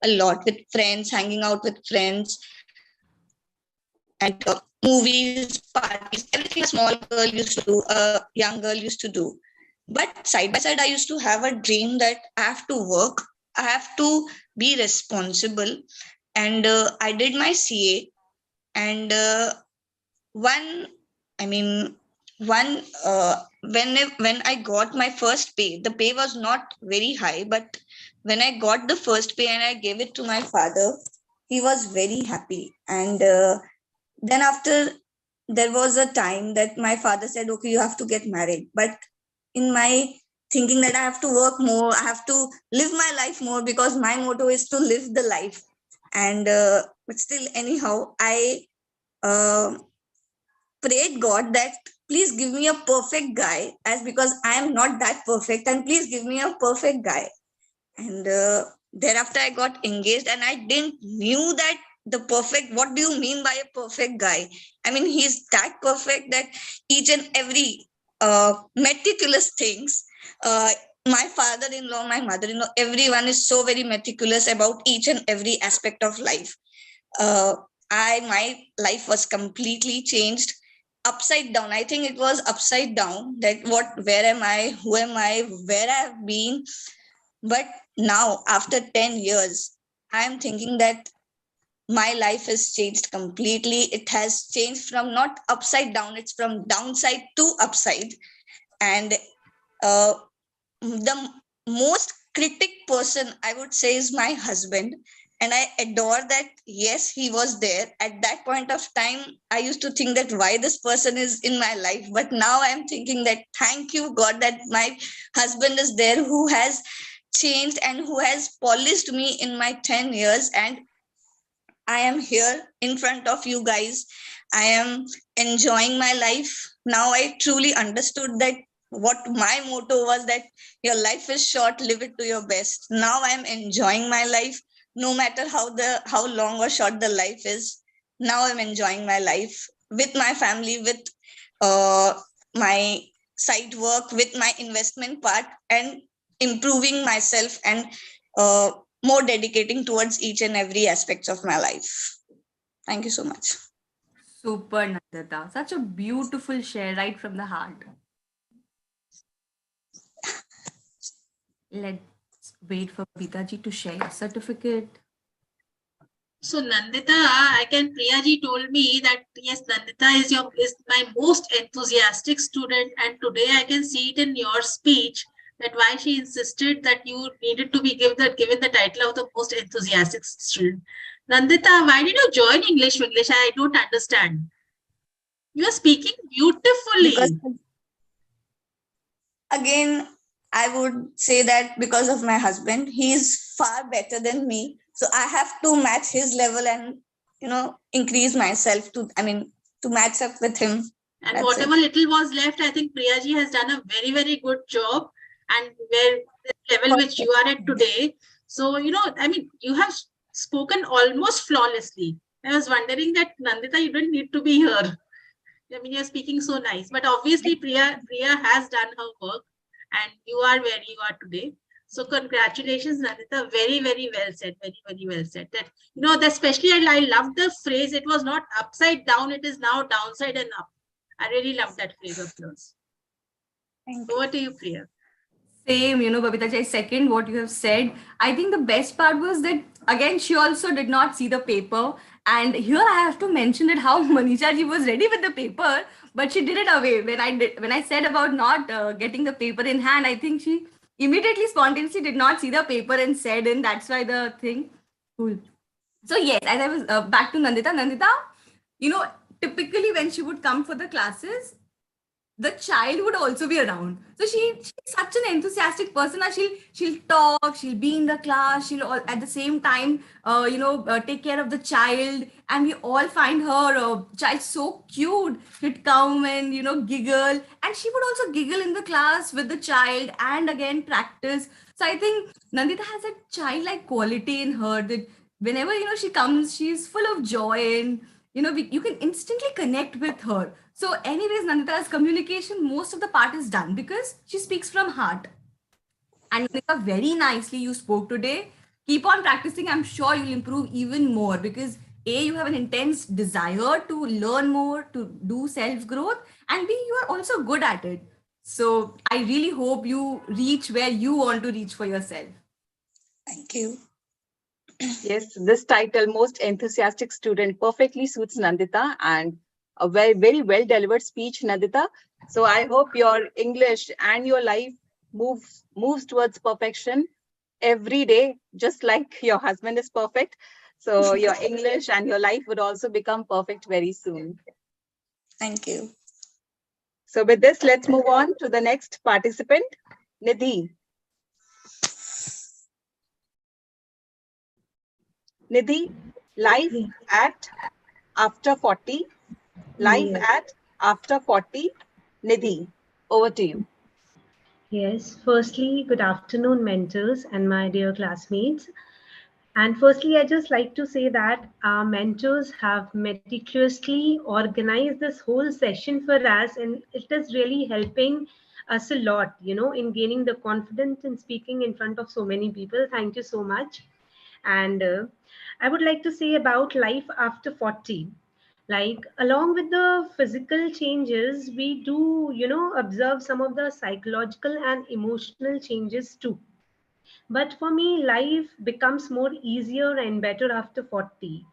Speaker 11: a lot with friends, hanging out with friends, and movies, parties, everything a small girl used to do, a young girl used to do. But side by side, I used to have a dream that I have to work, I have to be responsible. And I did my CA. And one, I mean, one, when I got my first pay, the pay was not very high, but when I got the first pay and I gave it to my father, he was very happy. And then after, there was a time that my father said, okay, you have to get married. But in my thinking that I have to work more, I have to live my life more, because my motto is to live the life. And but still, anyhow, I uh, prayed God that please give me a perfect guy, as because I am not that perfect, and please give me a perfect guy. And thereafter I got engaged, and I didn't knew that the perfect, what do you mean by a perfect guy? I mean, he's that perfect that each and every meticulous things, uh, my father-in-law, my mother-in-law, everyone is so very meticulous about each and every aspect of life. uh, my life was completely changed, upside down. I think it was upside down, that what, where am I, who am I, where I've been. But now, after 10 years, I am thinking that my life has changed completely. It has changed from not upside down, it's from downside to upside. And uh, the most critic person, I would say, is my husband. And I adore that, yes, he was there. At that point of time, I used to think that why this person is in my life. But now I'm thinking that thank you, God, that my husband is there, who has changed and who has polished me in my 10 years. And I am here in front of you guys. I am enjoying my life. Now I truly understood that what my motto was, that your life is short, live it to your best. Now I am enjoying my life, no matter how long or short the life is. Now I'm enjoying my life with my family, with uh, my side work, with my investment part, and improving myself, and more dedicating towards each and every aspects of my life. Thank you so much.
Speaker 3: Super, Nandita. Such a beautiful share right from the heart. Let's wait for Gitaji to share your certificate.
Speaker 5: So Nandita, I can, Priyaji told me that yes, Nandita is my most enthusiastic student, and today I can see it in your speech that why she insisted that you needed to be given the title of the most enthusiastic student. Nandita, why did you join English? I don't understand. You are speaking
Speaker 11: Because
Speaker 5: beautifully.
Speaker 11: again, I would say that because of my husband, he's far better than me. So I have to match his level, and increase myself to, to match up with him.
Speaker 5: And
Speaker 11: That's
Speaker 5: whatever
Speaker 11: it.
Speaker 5: little was left, I think Priyaji has done a very, very good job. And where the level which you are at today. So, you have spoken almost flawlessly. I was wondering that Nandita, you didn't need to be here. I mean, you're speaking so nice. But obviously, Priya has done her work, and you are where you are today. So congratulations, Nandita. Very, very well said. Very, very well said. That especially I love the phrase. It was not upside down. It is now downside and up. I really love that phrase of yours. Over to you, Priya.
Speaker 3: Same, Babita, I second what you have said. I think the best part was that, again, she also did not see the paper. And here I have to mention that how Manisha ji was ready with the paper, but she did it away. When I said about not getting the paper in hand, I think she immediately spontaneously did not see the paper and said, and that's why the thing. Cool. So yes, as I was back to Nandita. Nandita, you know, typically when she would come for the classes, the child would also be around. So she's such an enthusiastic person. That she'll talk, she'll be in the class, she'll all, at the same time, take care of the child, and we all find her child so cute. She'd come and giggle, and she would also giggle in the class with the child, and again practice. So I think Nandita has a childlike quality in her that whenever she comes, she's full of joy, you can instantly connect with her. So anyways, Nandita's communication, most of the part is done because she speaks from heart. And Nandita, very nicely you spoke today. Keep on practicing. I'm sure you'll improve even more because A, you have an intense desire to learn more, to do self growth, and B, you are also good at it. So I really hope you reach where you want to reach for yourself.
Speaker 11: Thank you.
Speaker 1: Yes, this title, most enthusiastic student, perfectly suits Nandita, and a very, very well delivered speech, Nandita. So I hope your English and your life moves towards perfection every day, just like your husband is perfect. So your English and your life would also become perfect very soon.
Speaker 11: Thank you.
Speaker 1: So with this, let's move on to the next participant, Nidhi. Nidhi, life at after 40. Life
Speaker 12: Yes,
Speaker 1: at after 40. Nidhi, over to you.
Speaker 12: yes. Firstly, good afternoon, mentors and my dear classmates. And firstly, I just like to say that our mentors have meticulously organized this whole session for us, and it is really helping us a lot, in gaining the confidence in speaking in front of so many people. Thank you so much. And I would like to say about life after 40. Like, along with the physical changes, we do, observe some of the psychological and emotional changes too. But for me, life becomes more easier and better after 40.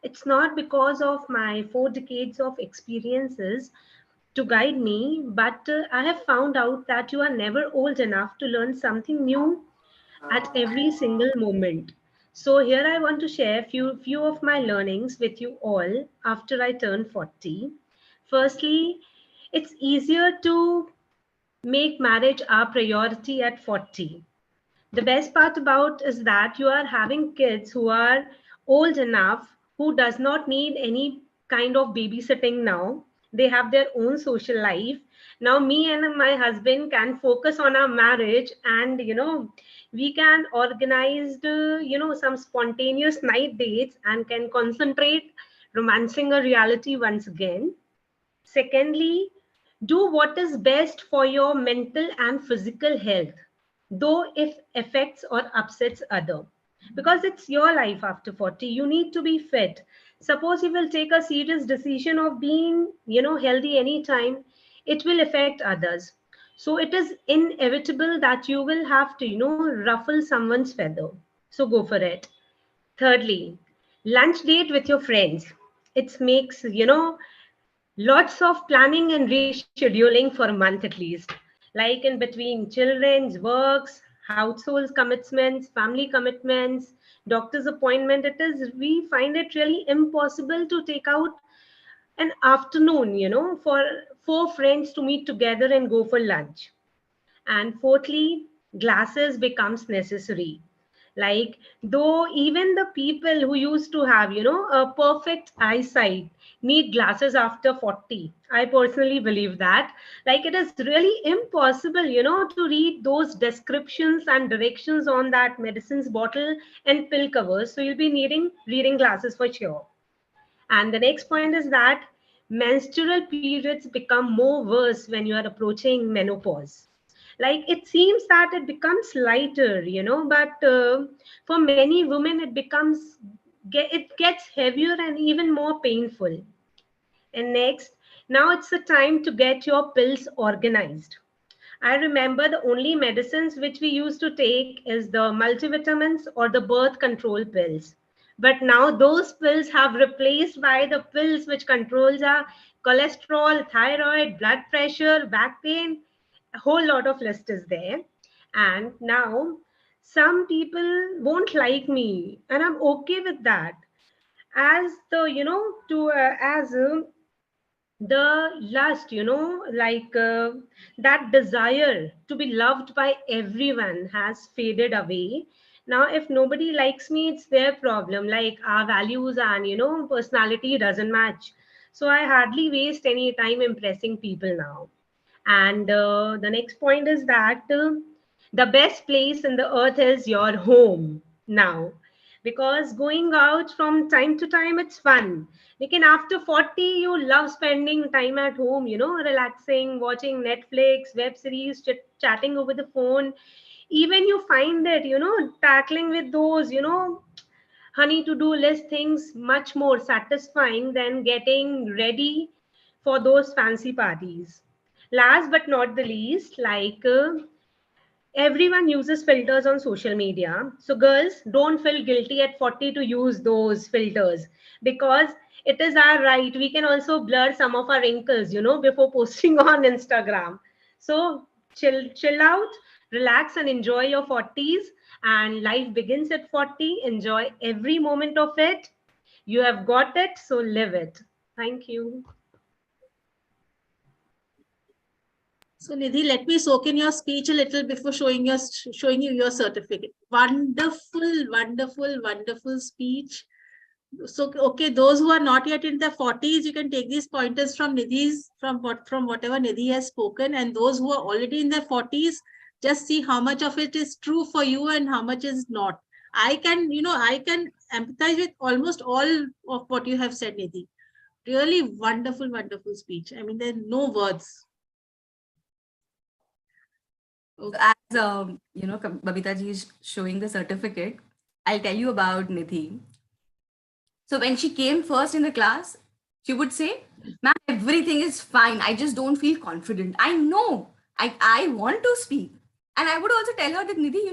Speaker 12: It's not because of my 4 decades of experiences to guide me, but I have found out that you are never old enough to learn something new at every single moment. So here I want to share few of my learnings with you all after I turn 40. Firstly, it's easier to make marriage our priority at 40. The best part about is that you are having kids who are old enough, who does not need any kind of babysitting now. They have their own social life. Now me and my husband can focus on our marriage, and we can organize some spontaneous night dates and can concentrate romancing a reality once again. Secondly, do what is best for your mental and physical health, though if affects or upsets other. Because it's your life after 40, you need to be fit. Suppose you will take a serious decision of being, healthy anytime, it will affect others. So it is inevitable that you will have to, ruffle someone's feather. So go for it. Thirdly, lunch date with your friends. It makes, lots of planning and rescheduling for a month at least, like in between children's works, household commitments, family commitments, doctor's appointment. It is, we find it really impossible to take out an afternoon, for 4 friends to meet together and go for lunch. And fourthly, glasses becomes necessary. Like, though even the people who used to have, a perfect eyesight need glasses after 40. I personally believe that. Like, it is really impossible, to read those descriptions and directions on that medicines bottle and pill covers. So you'll be needing reading glasses for sure. And the next point is that menstrual periods become more worse when you are approaching menopause. Like, it seems that it becomes lighter, but for many women it becomes, it gets heavier and even more painful. And next, now it's the time to get your pills organized. I remember the only medicines which we used to take is the multivitamins or the birth control pills. But now those pills have replaced by the pills which controls our cholesterol, thyroid, blood pressure, back pain. A whole lot of list is there. And now some people won't like me, and I'm okay with that. As the, to as the lust, that desire to be loved by everyone has faded away. Now if nobody likes me, it's their problem. Like, our values and personality doesn't match, so I hardly waste any time impressing people now. And the next point is that the best place in the earth is your home now. because going out from time to time, it's fun. Lekin after 40, you love spending time at home, relaxing, watching Netflix, web series, chatting over the phone. Even you find that, tackling with those, honey to do list things much more satisfying than getting ready for those fancy parties. Last but not the least, everyone uses filters on social media. So, girls, don't feel guilty at 40 to use those filters, because it is our right. We can also blur some of our wrinkles, before posting on Instagram. So, chill out, relax, and enjoy your 40s. And life begins at 40. Enjoy every moment of it. You have got it, so live it. Thank you.
Speaker 5: So Nidhi, let me soak in your speech a little before showing you your certificate. Wonderful, wonderful, wonderful speech. So okay, those who are not yet in their 40s, you can take these pointers from Nidhi's, from whatever Nidhi has spoken, and those who are already in their 40s, just see how much of it is true for you and how much is not. I can empathize with almost all of what you have said, Nidhi. Really wonderful, wonderful speech. I mean, there are no words.
Speaker 3: As Babita ji is showing the certificate, I'll tell you about Nidhi. So when she came first in the class, she would say, "Ma'am, everything is fine. I just don't feel confident. I know I want to speak." And I would also tell her that, Nidhi,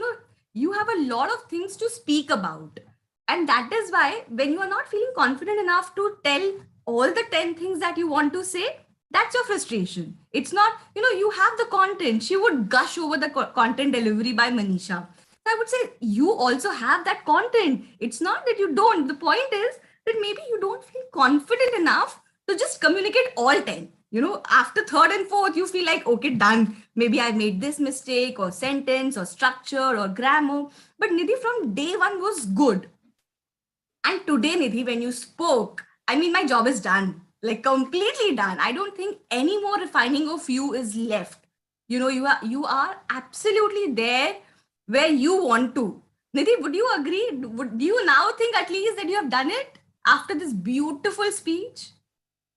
Speaker 3: you have a lot of things to speak about. And that is why when you are not feeling confident enough to tell all the 10 things that you want to say, that's your frustration. It's not, you have the content. She would gush over the content delivery by Manisha. So I would say you also have that content. It's not that you don't. The point is that maybe you don't feel confident enough to just communicate all 10. After third and fourth, you feel like, okay, done. Maybe I made this mistake or sentence or structure or grammar. But Nidhi from day one was good. And today, Nidhi, when you spoke, I mean, my job is done, like completely done. I don't think any more refining of you is left. You are absolutely there where you want to. Nidhi, would you agree? Do you now think at least that you have done it after this beautiful speech?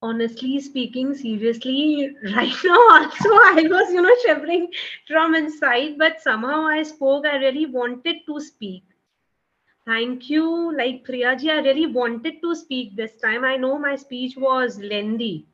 Speaker 12: Honestly speaking, seriously, right now also I was, shivering from inside, but somehow I spoke. I really wanted to speak. Thank you. Like Priyaji, I really wanted to speak this time. I know my speech was lengthy.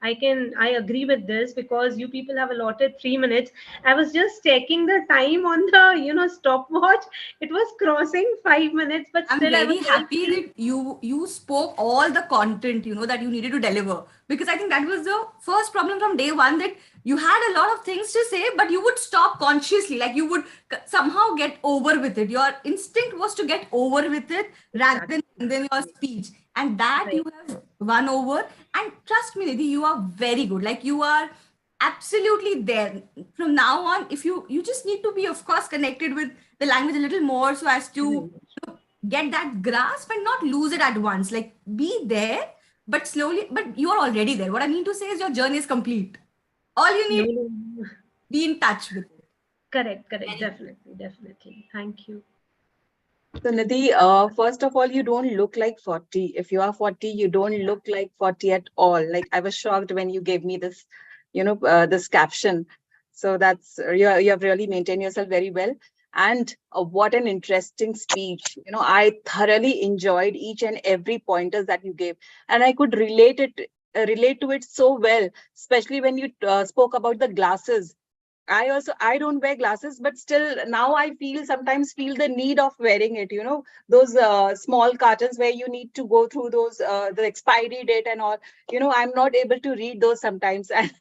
Speaker 12: I agree with this because you people have allotted 3 minutes. I was just checking the time on the, stopwatch. It was crossing 5 minutes, but
Speaker 3: I'm
Speaker 12: still I was
Speaker 3: very
Speaker 12: very
Speaker 3: happy that you spoke all the content that you needed to deliver, because I think that was the first problem from day one, that you had a lot of things to say but you would stop consciously, like you would somehow get over with it. Your instinct was to get over with it rather than your speech, and that
Speaker 12: right.
Speaker 3: you have won over. And trust me, Nidhi, you are very good. Like you are absolutely there from now on. If you just need to be, of course, connected with the language a little more so as to get that grasp and not lose it at once. Like be there, but slowly, but you're already there. What I mean to say is your journey is complete. All you need
Speaker 12: No,
Speaker 3: to be in touch with it.
Speaker 12: correct, definitely. Thank you.
Speaker 1: So Nidhi, first of all, you don't look like 40. If you are 40, you don't look like 40 at all. Like I was shocked when you gave me this, this caption. So that's you have really maintained yourself very well. And what an interesting speech. I thoroughly enjoyed each and every pointers that you gave, and I could relate to it so well, especially when you spoke about the glasses. I don't wear glasses, but still now I sometimes feel the need of wearing it. Those small cartons where you need to go through those the expiry date and all. I'm not able to read those sometimes, and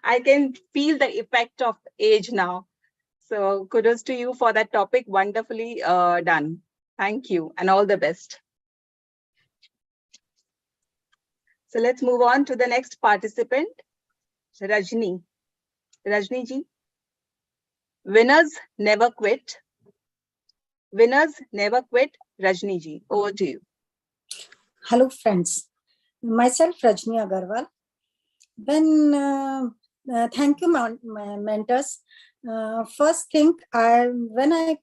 Speaker 1: I can feel the effect of age now. So kudos to you for that topic. Wonderfully done. Thank you, and all the best. So let's move on to the next participant, Rajni. Rajni ji. Winners never quit. Winners never quit. Rajni ji, over to you.
Speaker 2: Hello, friends. Myself, Rajni Agarwal. Thank you, mentors. First thing, when I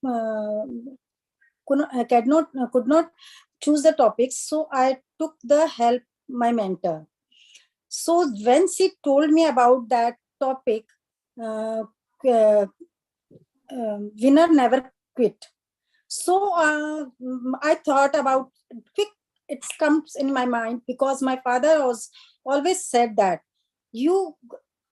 Speaker 2: could not choose the topics, so I took the help my mentor. So when she told me about that topic, uh, uh, winner never quit. So I thought about quick. It comes in my mind because my father was always said that you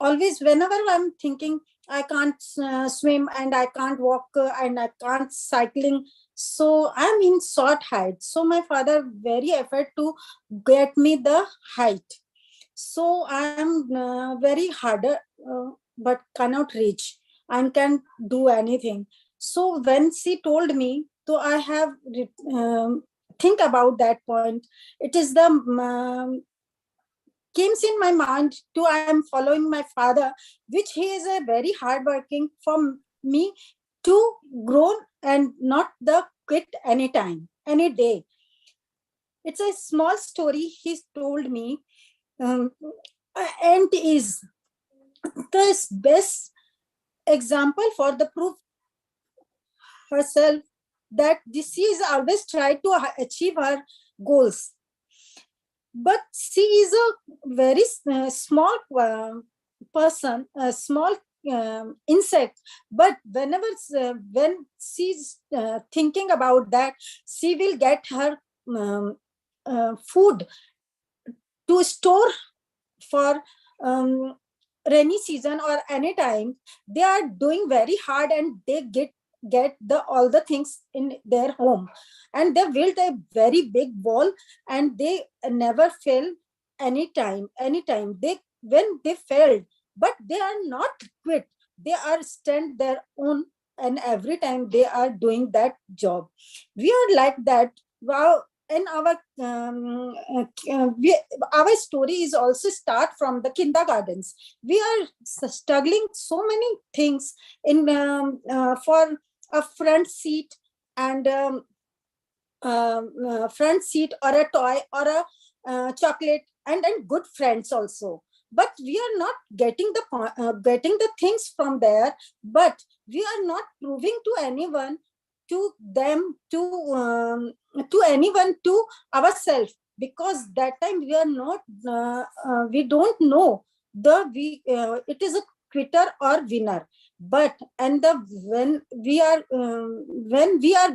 Speaker 2: always, whenever I'm thinking I can't swim and I can't walk and I can't cycling, so I'm in short height. So my father very effort to get me the height. So I'm very harder, but cannot reach and can do anything. So when she told me, so I have think about that point. It is the comes in my mind to I am following my father, which he is a very hardworking for me to grow and not the quit anytime, any day. It's a small story he told me, um, and is the best example for the proof herself that she is always tried to achieve her goals. But she is a very small person, a small insect. But whenever when she's thinking about that, she will get her food to store for rainy season or any time. They are doing very hard and they get the all the things in their home, and they build a very big wall, and they never fail anytime they when they failed, but they are not quit. They are stand their own, and every time they are doing that job. We are like that. Wow. In our our story is also start from the kindergartens. We are struggling so many things in for a front seat and front seat or a toy or a chocolate and good friends also. But we are not getting getting the things from there, but we are not proving to anyone, to them, to anyone, to ourselves, because that time we are not we don't know the we it is a quitter or winner. But and the when we are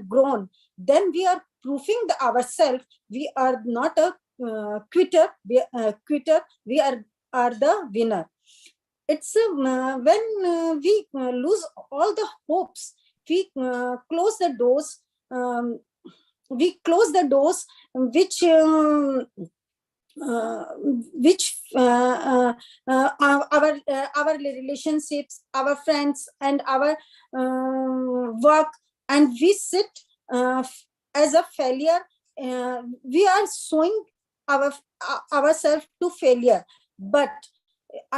Speaker 2: grown, then we are proving the ourselves we are not a quitter, we are the winner. It's when we lose all the hopes, we close the doors, we close the doors which uh, which our relationships, our friends, and our work, and we sit as a failure. We are showing our ourselves to failure, but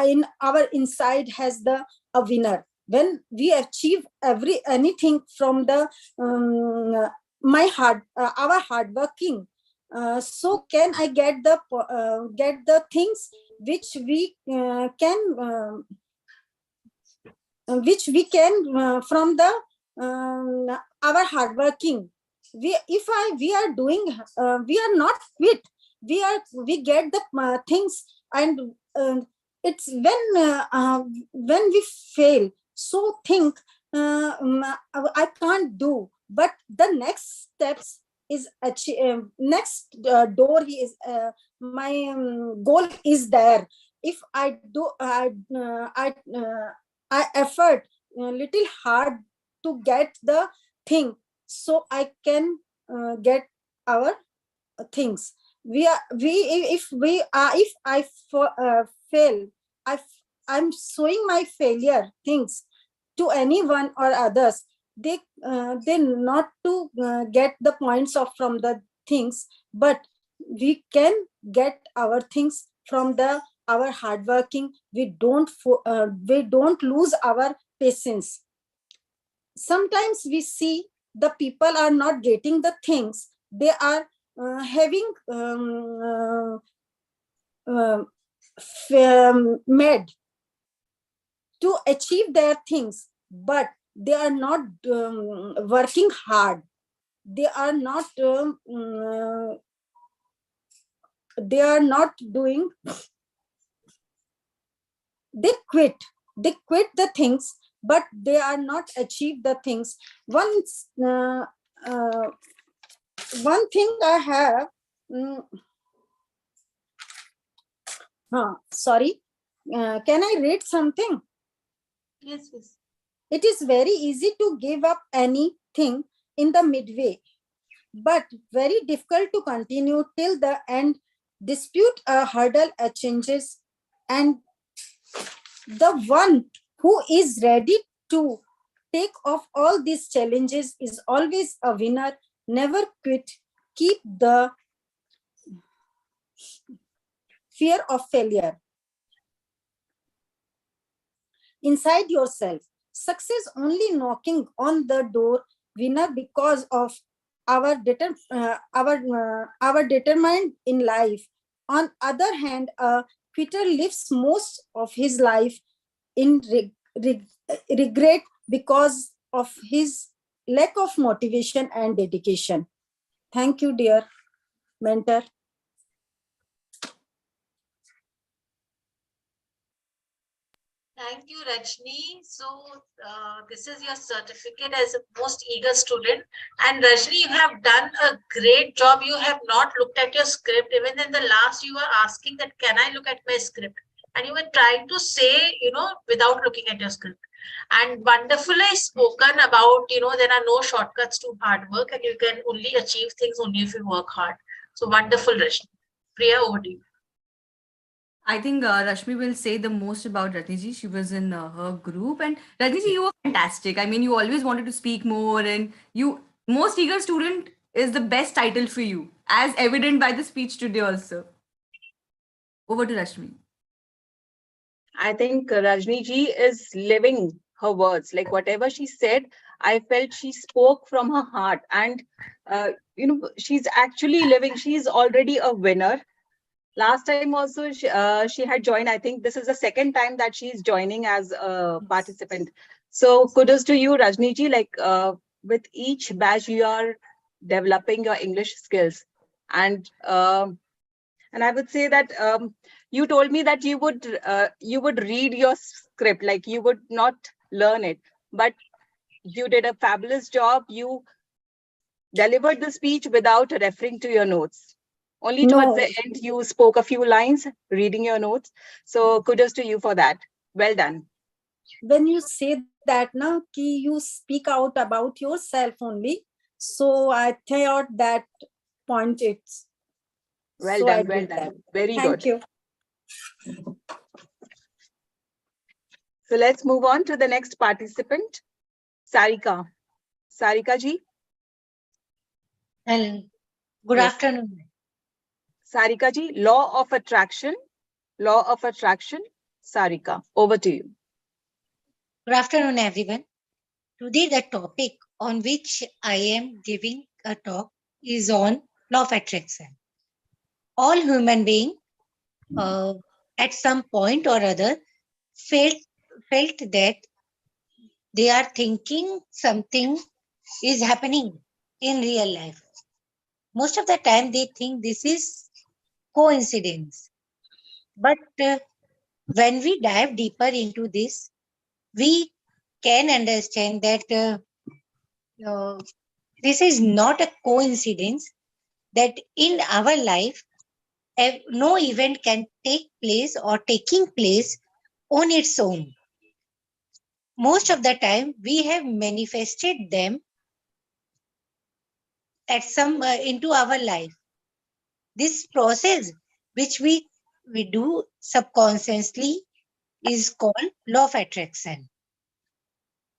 Speaker 2: in our inside has the a winner. When we achieve anything from the my hard our hard working, so can I get the things which we can from the our hard working. We are doing we are not quit. We get the things, and it's when we fail, so think I can't do, but the next steps is next door is my goal is there. If I do I effort a little hard to get the thing, so I can get our things. We are we if we are if I fail, I'm showing my failure things to anyone or others. They not to get the points of from the things, but we can get our things from the our hard working. We don't lose our patience. Sometimes we see the people are not getting the things they are having made to achieve their things, but they are not working hard.
Speaker 13: they are not they are not doing, they quit the things, but they are not achieve the things. Uh, one thing I have, sorry, can I read something?
Speaker 5: Yes, yes.
Speaker 13: It is very easy to give up anything in the midway, but very difficult to continue till the end. Dispute a hurdle, a changes, and the one who is ready to take off all these challenges is always a winner. Never quit. Keep the fear of failure inside yourself. Success only knocking on the door. Winner because of our determined in life. On other hand, a quitter lives most of his life in regret because of his lack of motivation and dedication. Thank you, dear mentor.
Speaker 5: Thank you, Rajni. So this is your certificate as a most eager student. And Rajni, you have done a great job. You have not looked at your script. Even in the last, you were asking that, can I look at my script? And you were trying to say, without looking at your script. And wonderfully spoken about, there are no shortcuts to hard work and you can only achieve things only if you work hard. So wonderful, Rajni. Priya, over to you.
Speaker 3: I think Rashmi will say the most about Ratniji. She was in her group, and Ratniji, you were fantastic. I mean, you always wanted to speak more, and you most eager student is the best title for you, as evident by the speech today. Also, over to Rashmi.
Speaker 1: I think Rajni ji is living her words. Like whatever she said, I felt she spoke from her heart, and she's actually living. She's already a winner. Last time also she had joined. I think this is the second time that she's joining as a participant. So kudos to you, Rajni ji. Like with each batch, you are developing your English skills, and I would say that you told me that you would read your script, like you would not learn it, but you did a fabulous job. You delivered the speech without referring to your notes. Only towards the end, you spoke a few lines, reading your notes. So kudos to you for that. Well done.
Speaker 13: When you say that, na, ki you speak out about yourself only, so I thought that point it's.
Speaker 1: Well
Speaker 13: so
Speaker 1: done, well done. Very good.
Speaker 13: Thank you.
Speaker 1: So let's move on to the next participant, Sarika. Sarika ji.
Speaker 14: And good afternoon.
Speaker 1: Sarika ji, law of attraction. Sarika, over to you.
Speaker 14: Good afternoon, everyone. Today, the topic on which I am giving a talk is on law of attraction. All human beings, at some point or other, felt that they are thinking something is happening in real life. Most of the time, they think this is coincidence. But when we dive deeper into this, we can understand that this is not a coincidence, that in our life, no event can take place or taking place on its own. Most of the time, we have manifested them at some into our life. This process, which we do subconsciously, is called law of attraction,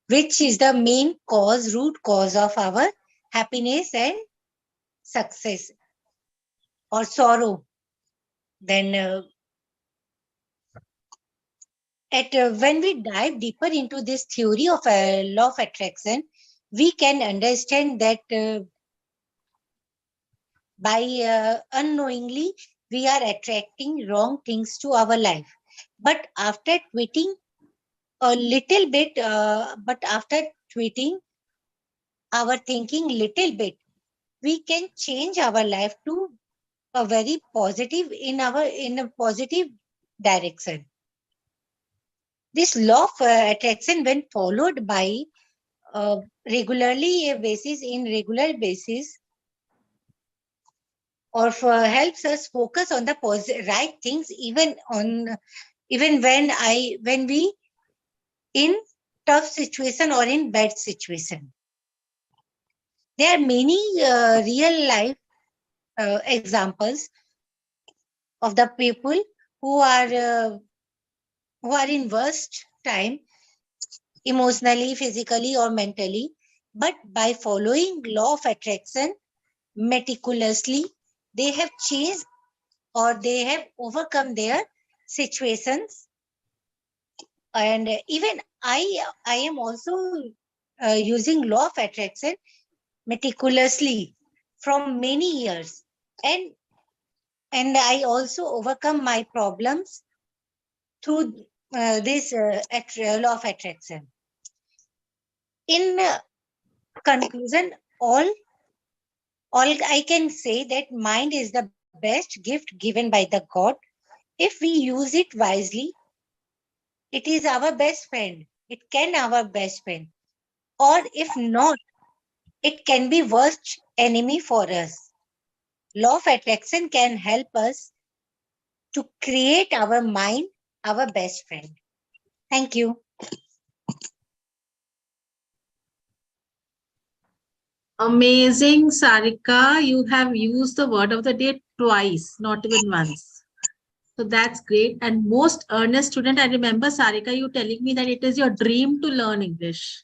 Speaker 14: which is the main cause, root cause of our happiness and success or sorrow. Then when we dive deeper into this theory of law of attraction, we can understand that by unknowingly, we are attracting wrong things to our life. But after tweeting a little bit, our thinking little bit, we can change our life to a very positive in a positive direction. This law of attraction, when followed by regularly a basis in regular basis, or helps us focus on the right things, even when we in tough situation or in bad situation. There are many real life examples of the people who are in worst time, emotionally, physically, or mentally, but by following law of attraction meticulously, they have changed or they have overcome their situations. And even I am also using law of attraction meticulously from many years, and I also overcome my problems through this law of attraction. In conclusion, all I can say that mind is the best gift given by the God. If we use it wisely, it is our best friend. It can our best friend. Or if not, it can be worst enemy for us. Law of attraction can help us to create our mind our best friend. Thank you.
Speaker 5: Amazing, Sarika. You have used the word of the day twice, not even once. So that's great. And most earnest student, I remember, Sarika, you telling me that it is your dream to learn English.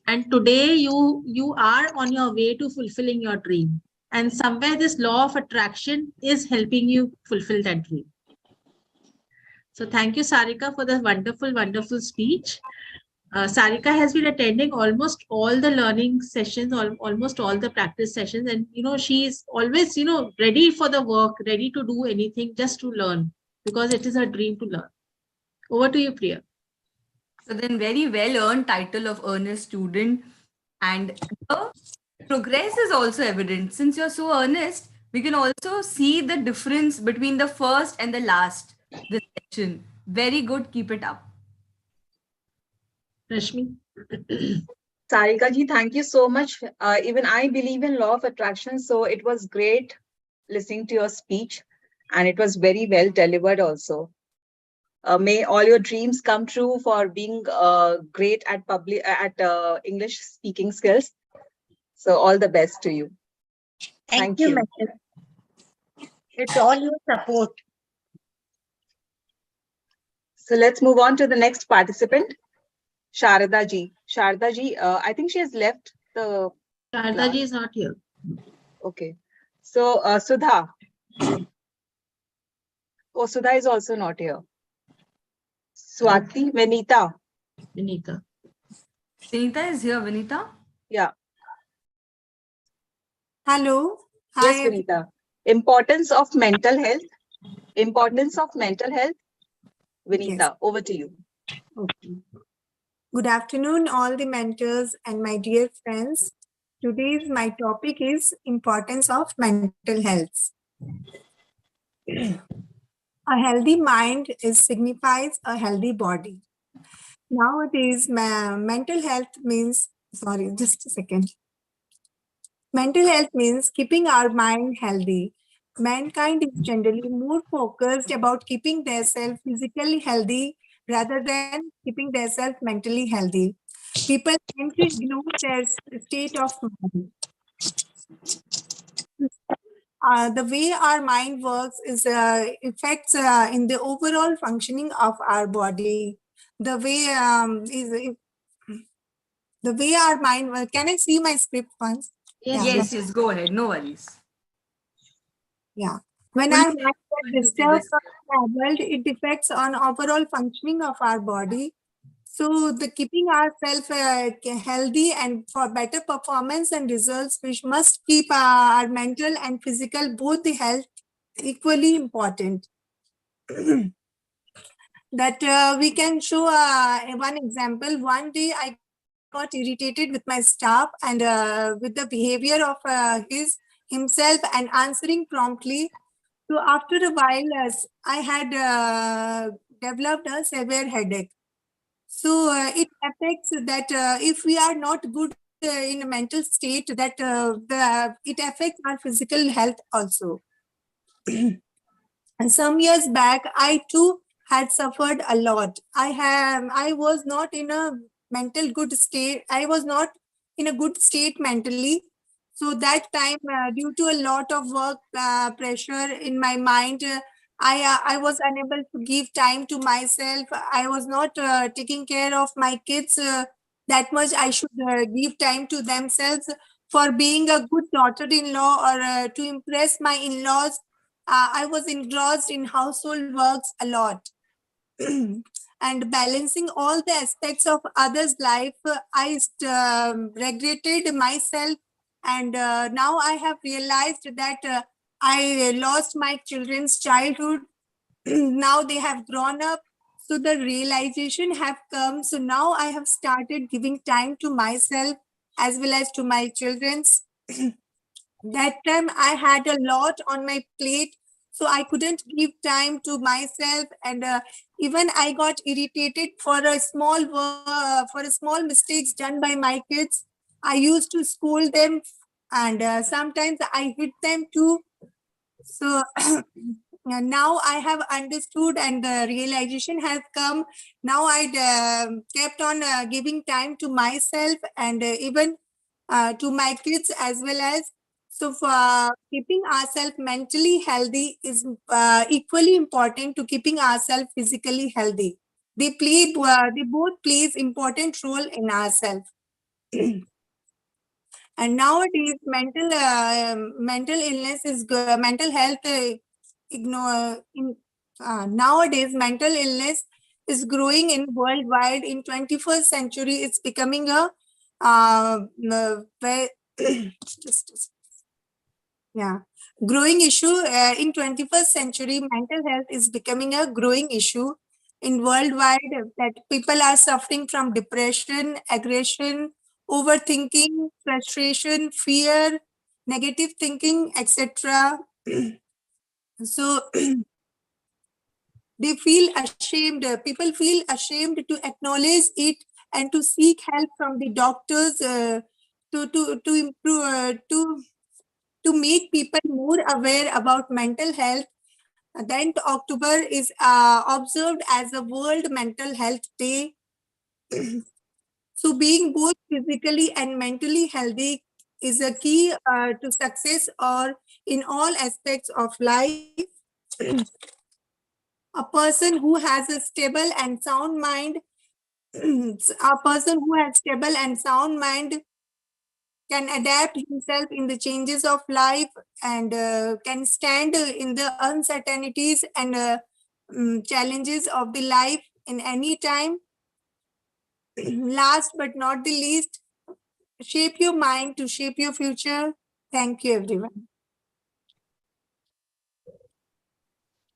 Speaker 5: And today you are on your way to fulfilling your dream. And somewhere this law of attraction is helping you fulfill that dream. So thank you, Sarika, for the wonderful, wonderful speech. Sarika has been attending almost all the learning sessions, almost all the practice sessions, and she's always ready for the work, ready to do anything just to learn, because it is her dream to learn. Over to you, Priya.
Speaker 3: So then very well earned title of earnest student, and the progress is also evident. Since you're so earnest, we can also see the difference between the first and the last this section. Very good, keep it up.
Speaker 5: Rashmi.
Speaker 1: Sarika ji, thank you so much. Even I believe in law of attraction, so it was great listening to your speech, and it was very well delivered also. May all your dreams come true for being great at English speaking skills. So all the best to you.
Speaker 14: Thank you, madam. It's all your support.
Speaker 1: So let's move on to the next participant, Sharada ji. Sharada ji, I think she has left the
Speaker 5: Sharda
Speaker 1: class.
Speaker 5: ji is not here.
Speaker 1: Okay. So Sudha. Oh, Sudha is also not here. Swati, Vinita.
Speaker 5: Vinita.
Speaker 3: Vinita is here, Vinita?
Speaker 1: Yeah.
Speaker 15: Hello.
Speaker 1: Yes,
Speaker 15: Hi.
Speaker 1: Vinita. Importance of mental health. Importance of mental health. Vinita,
Speaker 15: Yes.
Speaker 1: over to you.
Speaker 15: Okay. Good afternoon, all the mentors and my dear friends. Today's my topic is importance of mental health. A healthy mind signifies a healthy body. Nowadays, mental health means, sorry, just a second. Mental health means keeping our mind healthy. Mankind is generally more focused about keeping themselves physically healthy rather than keeping themselves mentally healthy. People tend to ignore their state of mind. The way our mind works is affects in the overall functioning of our body. The way the way our mind. Can I see my script once?
Speaker 3: Yes, go ahead. No worries.
Speaker 15: Yeah. When our mind is disturbed or troubled, it affects on overall functioning of our body. So the keeping ourselves healthy and for better performance and results, we must keep our mental and physical both the health equally important. That we can show one example. One day I got irritated with my staff and with the behavior of himself and answering promptly. So after a while, I had developed a severe headache. So it affects that if we are not good in a mental state, that it affects our physical health also. And some years back, I too had suffered a lot. I was not in a mental good state. I was not in a good state mentally. So that time, due to a lot of work pressure in my mind, I was unable to give time to myself. I was not taking care of my kids that much. I should give time to themselves for being a good daughter-in-law or to impress my in-laws. I was engrossed in household works a lot. And balancing all the aspects of others' life, I regretted myself. And now I have realized that I lost my children's childhood. Now they have grown up. So the realization have come. So now I have started giving time to myself as well as to my children's. That time I had a lot on my plate, so I couldn't give time to myself, and even I got irritated for a small mistakes done by my kids. I used to scold them, and sometimes I hit them too. So now I have understood and the realization has come. Now I kept on giving time to myself and even to my kids as well as. So for keeping ourselves mentally healthy is equally important to keeping ourselves physically healthy. They both plays important role in ourselves. And nowadays, mental illness is mental health. Nowadays, mental illness is growing in worldwide. In 21st century, it's becoming a just yeah, growing issue in 21st century. Mental health is becoming a growing issue in worldwide, that people are suffering from depression, aggression, overthinking, frustration, fear, negative thinking, etc. So they feel ashamed. People feel ashamed to acknowledge it and to seek help from the doctors to improve to make people more aware about mental health. 10th October is observed as a World Mental Health Day. So being both physically and mentally healthy is a key to success or in all aspects of life. A person who has a stable and sound mind, a person who has stable and sound mind can adapt himself in the changes of life and can stand in the uncertainties and challenges of the life in any time. Last but not the least, shape your mind to shape your future. Thank you, everyone.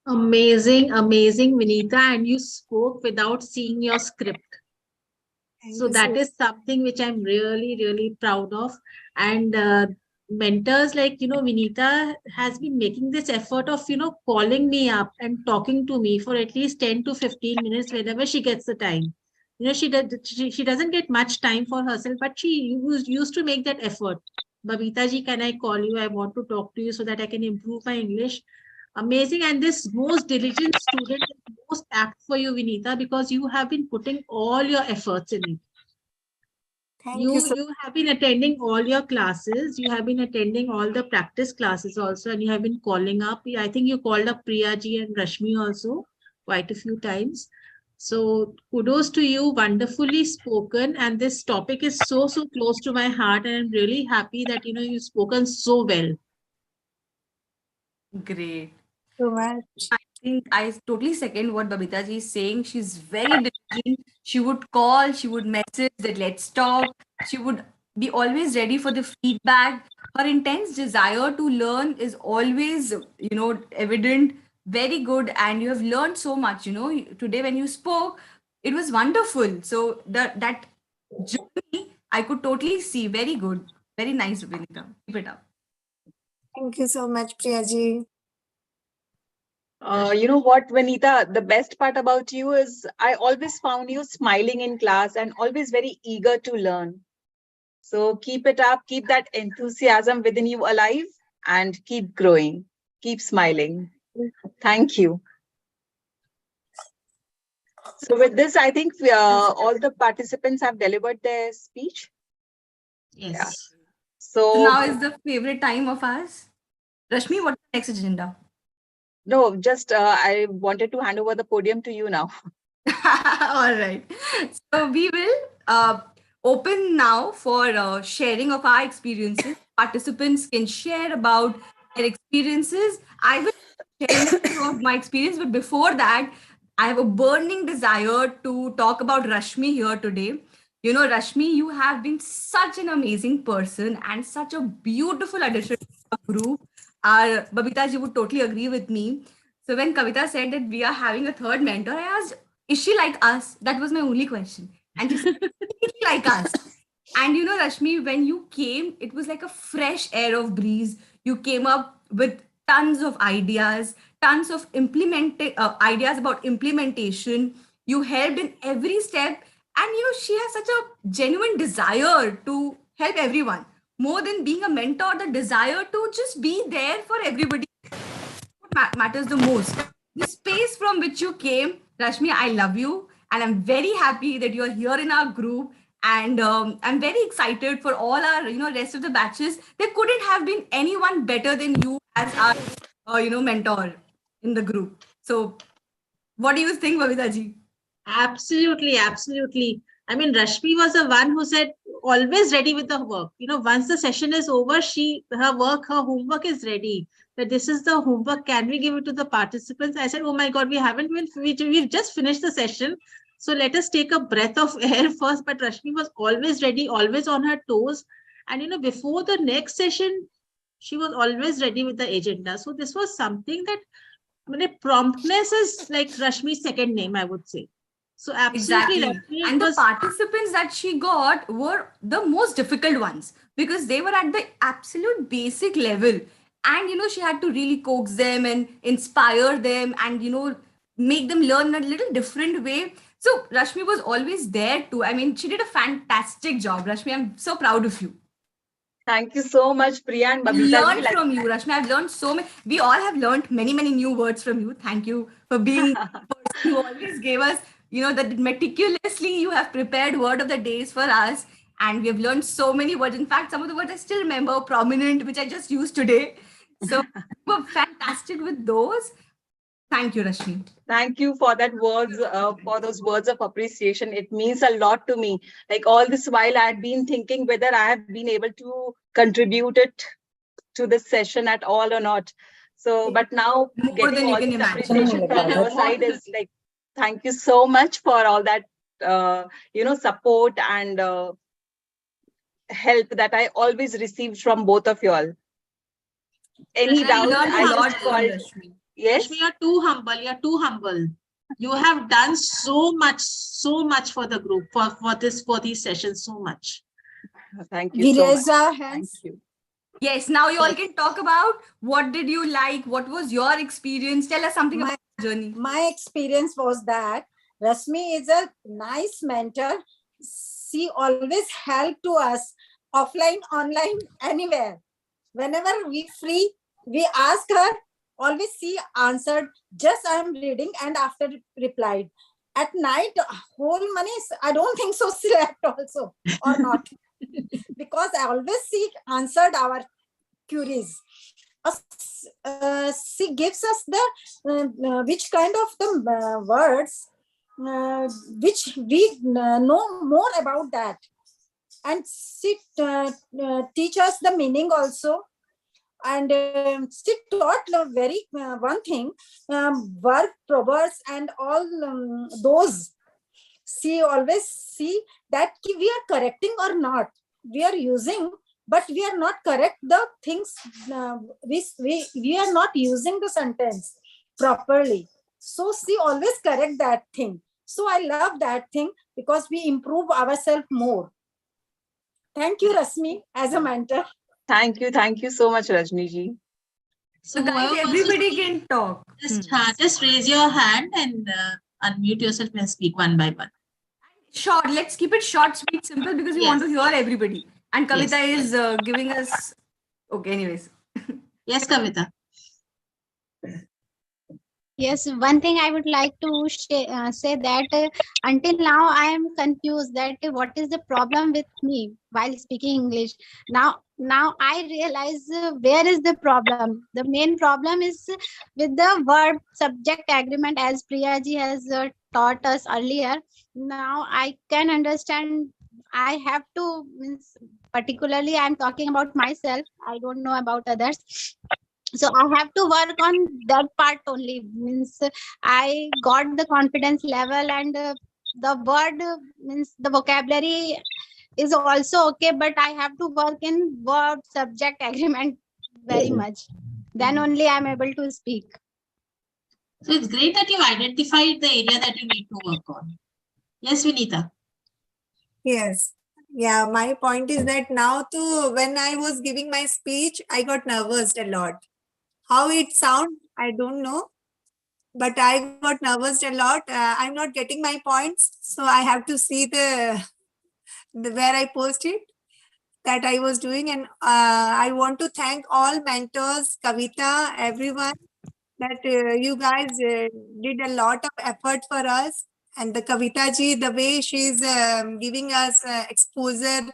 Speaker 5: Amazing, amazing, Vinita. And you spoke without seeing your script. So that is something which I'm really, really proud of. And mentors like, Vinita has been making this effort of, calling me up and talking to me for at least 10 to 15 minutes whenever she gets the time. She doesn't get much time for herself, but she used to make that effort. Babita ji, can I call you? I want to talk to you so that I can improve my English. Amazing. And this most diligent student is most apt for you, Vinita, because you have been putting all your efforts in it. You have been attending all your classes. You have been attending all the practice classes also, and you have been calling up. I think you called up Priya ji and Rashmi also quite a few times. So kudos to you, wonderfully spoken. And this topic is so, so close to my heart. And I'm really happy that, you've spoken so well.
Speaker 3: Great.
Speaker 15: So much.
Speaker 3: I think I totally second what Babita ji is saying. She's very diligent. She would call, she would message that let's talk. She would be always ready for the feedback. Her intense desire to learn is always, evident, very good. And you have learned so much, today when you spoke, it was wonderful. So that journey I could totally see. Very good. Very nice, Vinita. Keep it up.
Speaker 15: Thank you so much, Priyaji.
Speaker 1: You know what, Vanita, the best part about you is I always found you smiling in class and always very eager to learn. So keep it up, keep that enthusiasm within you alive and keep growing, keep smiling. Thank you. So with this, I think all the participants have delivered their speech.
Speaker 5: Yes.
Speaker 3: So
Speaker 1: So
Speaker 3: now is the favorite time of ours. Rashmi, what's the next agenda?
Speaker 1: no, just I wanted to hand over the podium to you now.
Speaker 3: All right. So we will open now for sharing of our experiences. Participants can share about their experiences. I will share more of my experience, but before that, I have a burning desire to talk about Rashmi here today. You know, Rashmi, you have been such an amazing person and such a beautiful addition to our group. Our Babita ji would totally agree with me. So when Kavita said that we are having a third mentor, I asked, is she like us? That was my only question. And she said, "Completely like us." And you know, Rashmi, when you came, it was like a fresh air of breeze. You came up with tons of ideas, tons of ideas about implementation. You helped in every step. And you know, she has such a genuine desire to help everyone. More than being a mentor, the desire to just be there for everybody matters the most. The space from which you came, Rashmi, I love you. And I'm very happy that you're here in our group. And I'm very excited for all our, rest of the batches. There couldn't have been anyone better than you as our, mentor in the group. So what do you think, Babita ji?
Speaker 5: Absolutely, absolutely. I mean, Rashmi was the one who said, always ready with the work. You know, once the session is over, her homework is ready. That this is the homework. Can we give it to the participants? I said, oh my God, we've just finished the session. So let us take a breath of air first. But Rashmi was always ready, always on her toes. And, you know, before the next session, she was always ready with the agenda. So this was something that, I mean, promptness is like Rashmi's second name, I would say. So absolutely,
Speaker 3: Exactly.
Speaker 5: Rashmi, it
Speaker 3: And the
Speaker 5: was
Speaker 3: participants that she got were the most difficult ones because they were at the absolute basic level. And, she had to really coax them and inspire them and, make them learn in a little different way. So Rashmi was always there too. I mean, she did a fantastic job. Rashmi, I'm so proud of you.
Speaker 1: Thank you so much, Priya and Babita ji.
Speaker 3: Learned from you, Rashmi. I've learned so many. We all have learned many, many new words from you. Thank you for being the person who always gave us, that meticulously you have prepared word of the days for us. And we have learned so many words. In fact, some of the words I still remember, prominent, which I just used today. So you were fantastic with those. Thank you, Rashmi.
Speaker 1: Thank you for that words, for those words of appreciation. It means a lot to me. Like all this while, I had been thinking whether I have been able to contribute it to this session at all or not. So, but now
Speaker 3: More
Speaker 1: getting
Speaker 3: than you
Speaker 1: all
Speaker 3: can
Speaker 1: this
Speaker 3: imagine.
Speaker 1: appreciation from your side is like, thank you so much for all that, support and help that I always received from both of you all. Any
Speaker 3: I
Speaker 1: doubt,
Speaker 3: learned
Speaker 1: I
Speaker 3: a lot
Speaker 1: just
Speaker 3: from
Speaker 1: called.
Speaker 3: Rashmi.
Speaker 1: Yes.
Speaker 5: Rashmi, you're too humble. You're too humble. You have done so much for the group, for these sessions, so much.
Speaker 1: Thank you
Speaker 13: We
Speaker 1: so much.
Speaker 13: raise our hands.
Speaker 1: Thank you.
Speaker 3: Yes, now you all can talk about what did you like, what was your experience. Tell us something about your journey.
Speaker 13: My experience was that Rashmi is a nice mentor. She always help to us offline, online, anywhere. Whenever we free, we ask her. Always she answered. Just I am reading and after replied. At night, whole Manish, I don't think so slept also or not because I always she answered our queries. She gives us the which kind of the words which we know more about that, and she teach us the meaning also, and she taught very one thing, verb, proverbs, and all those. She always see that we are correcting or not. We are using, but we are not correct the things. We are not using the sentence properly. So she always correct that thing. So I love that thing because we improve ourselves more. Thank you, Rasmi, as a mentor.
Speaker 1: Thank you so much, Rajni ji.
Speaker 5: So
Speaker 3: So guys,
Speaker 5: whoever wants to
Speaker 3: everybody
Speaker 5: speak,
Speaker 3: can talk.
Speaker 5: just raise your hand and unmute yourself and speak one by one.
Speaker 3: Short. Let's keep it short, sweet, simple because we want to hear everybody. And Kavita is giving us. Okay, anyways.
Speaker 5: Yes, Kavita.
Speaker 8: Yes, one thing I would like to say that until now I am confused that what is the problem with me while speaking English. Now I realize where is the problem. The main problem is with the verb subject agreement, as Priya ji has taught us earlier. Now I can understand. I have to means particularly I am talking about myself. I don't know about others, so I have to work on that part only. Means I got the confidence level, and the word means the vocabulary is also okay, but I have to work in verb subject agreement very much. Then only I'm able to speak.
Speaker 5: So it's great that you identified the area that you need to work on. Yes, Vinita.
Speaker 15: Yes. Yeah, my point is that now too, when I was giving my speech, I got nervous a lot. How it sound, I don't know, but I got nervous a lot. I'm not getting my points, so I have to see the where I posted that I was doing, and I want to thank all mentors, Kavita, everyone, that you guys did a lot of effort for us. And the Kavita ji, the way she's giving us exposure,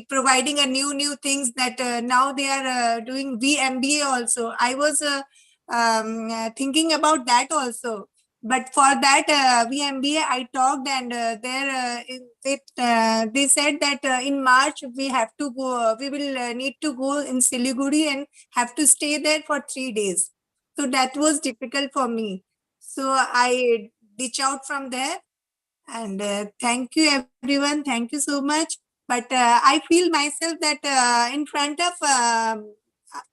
Speaker 15: providing a new things that now they are doing VMBA also. I was thinking about that also. But for that VMBA, I talked, and they said that in March we have to go. We will need to go in Siliguri and have to stay there for 3 days. So that was difficult for me. So I ditch out from there. And thank you, everyone. Thank you so much. But I feel myself that in front of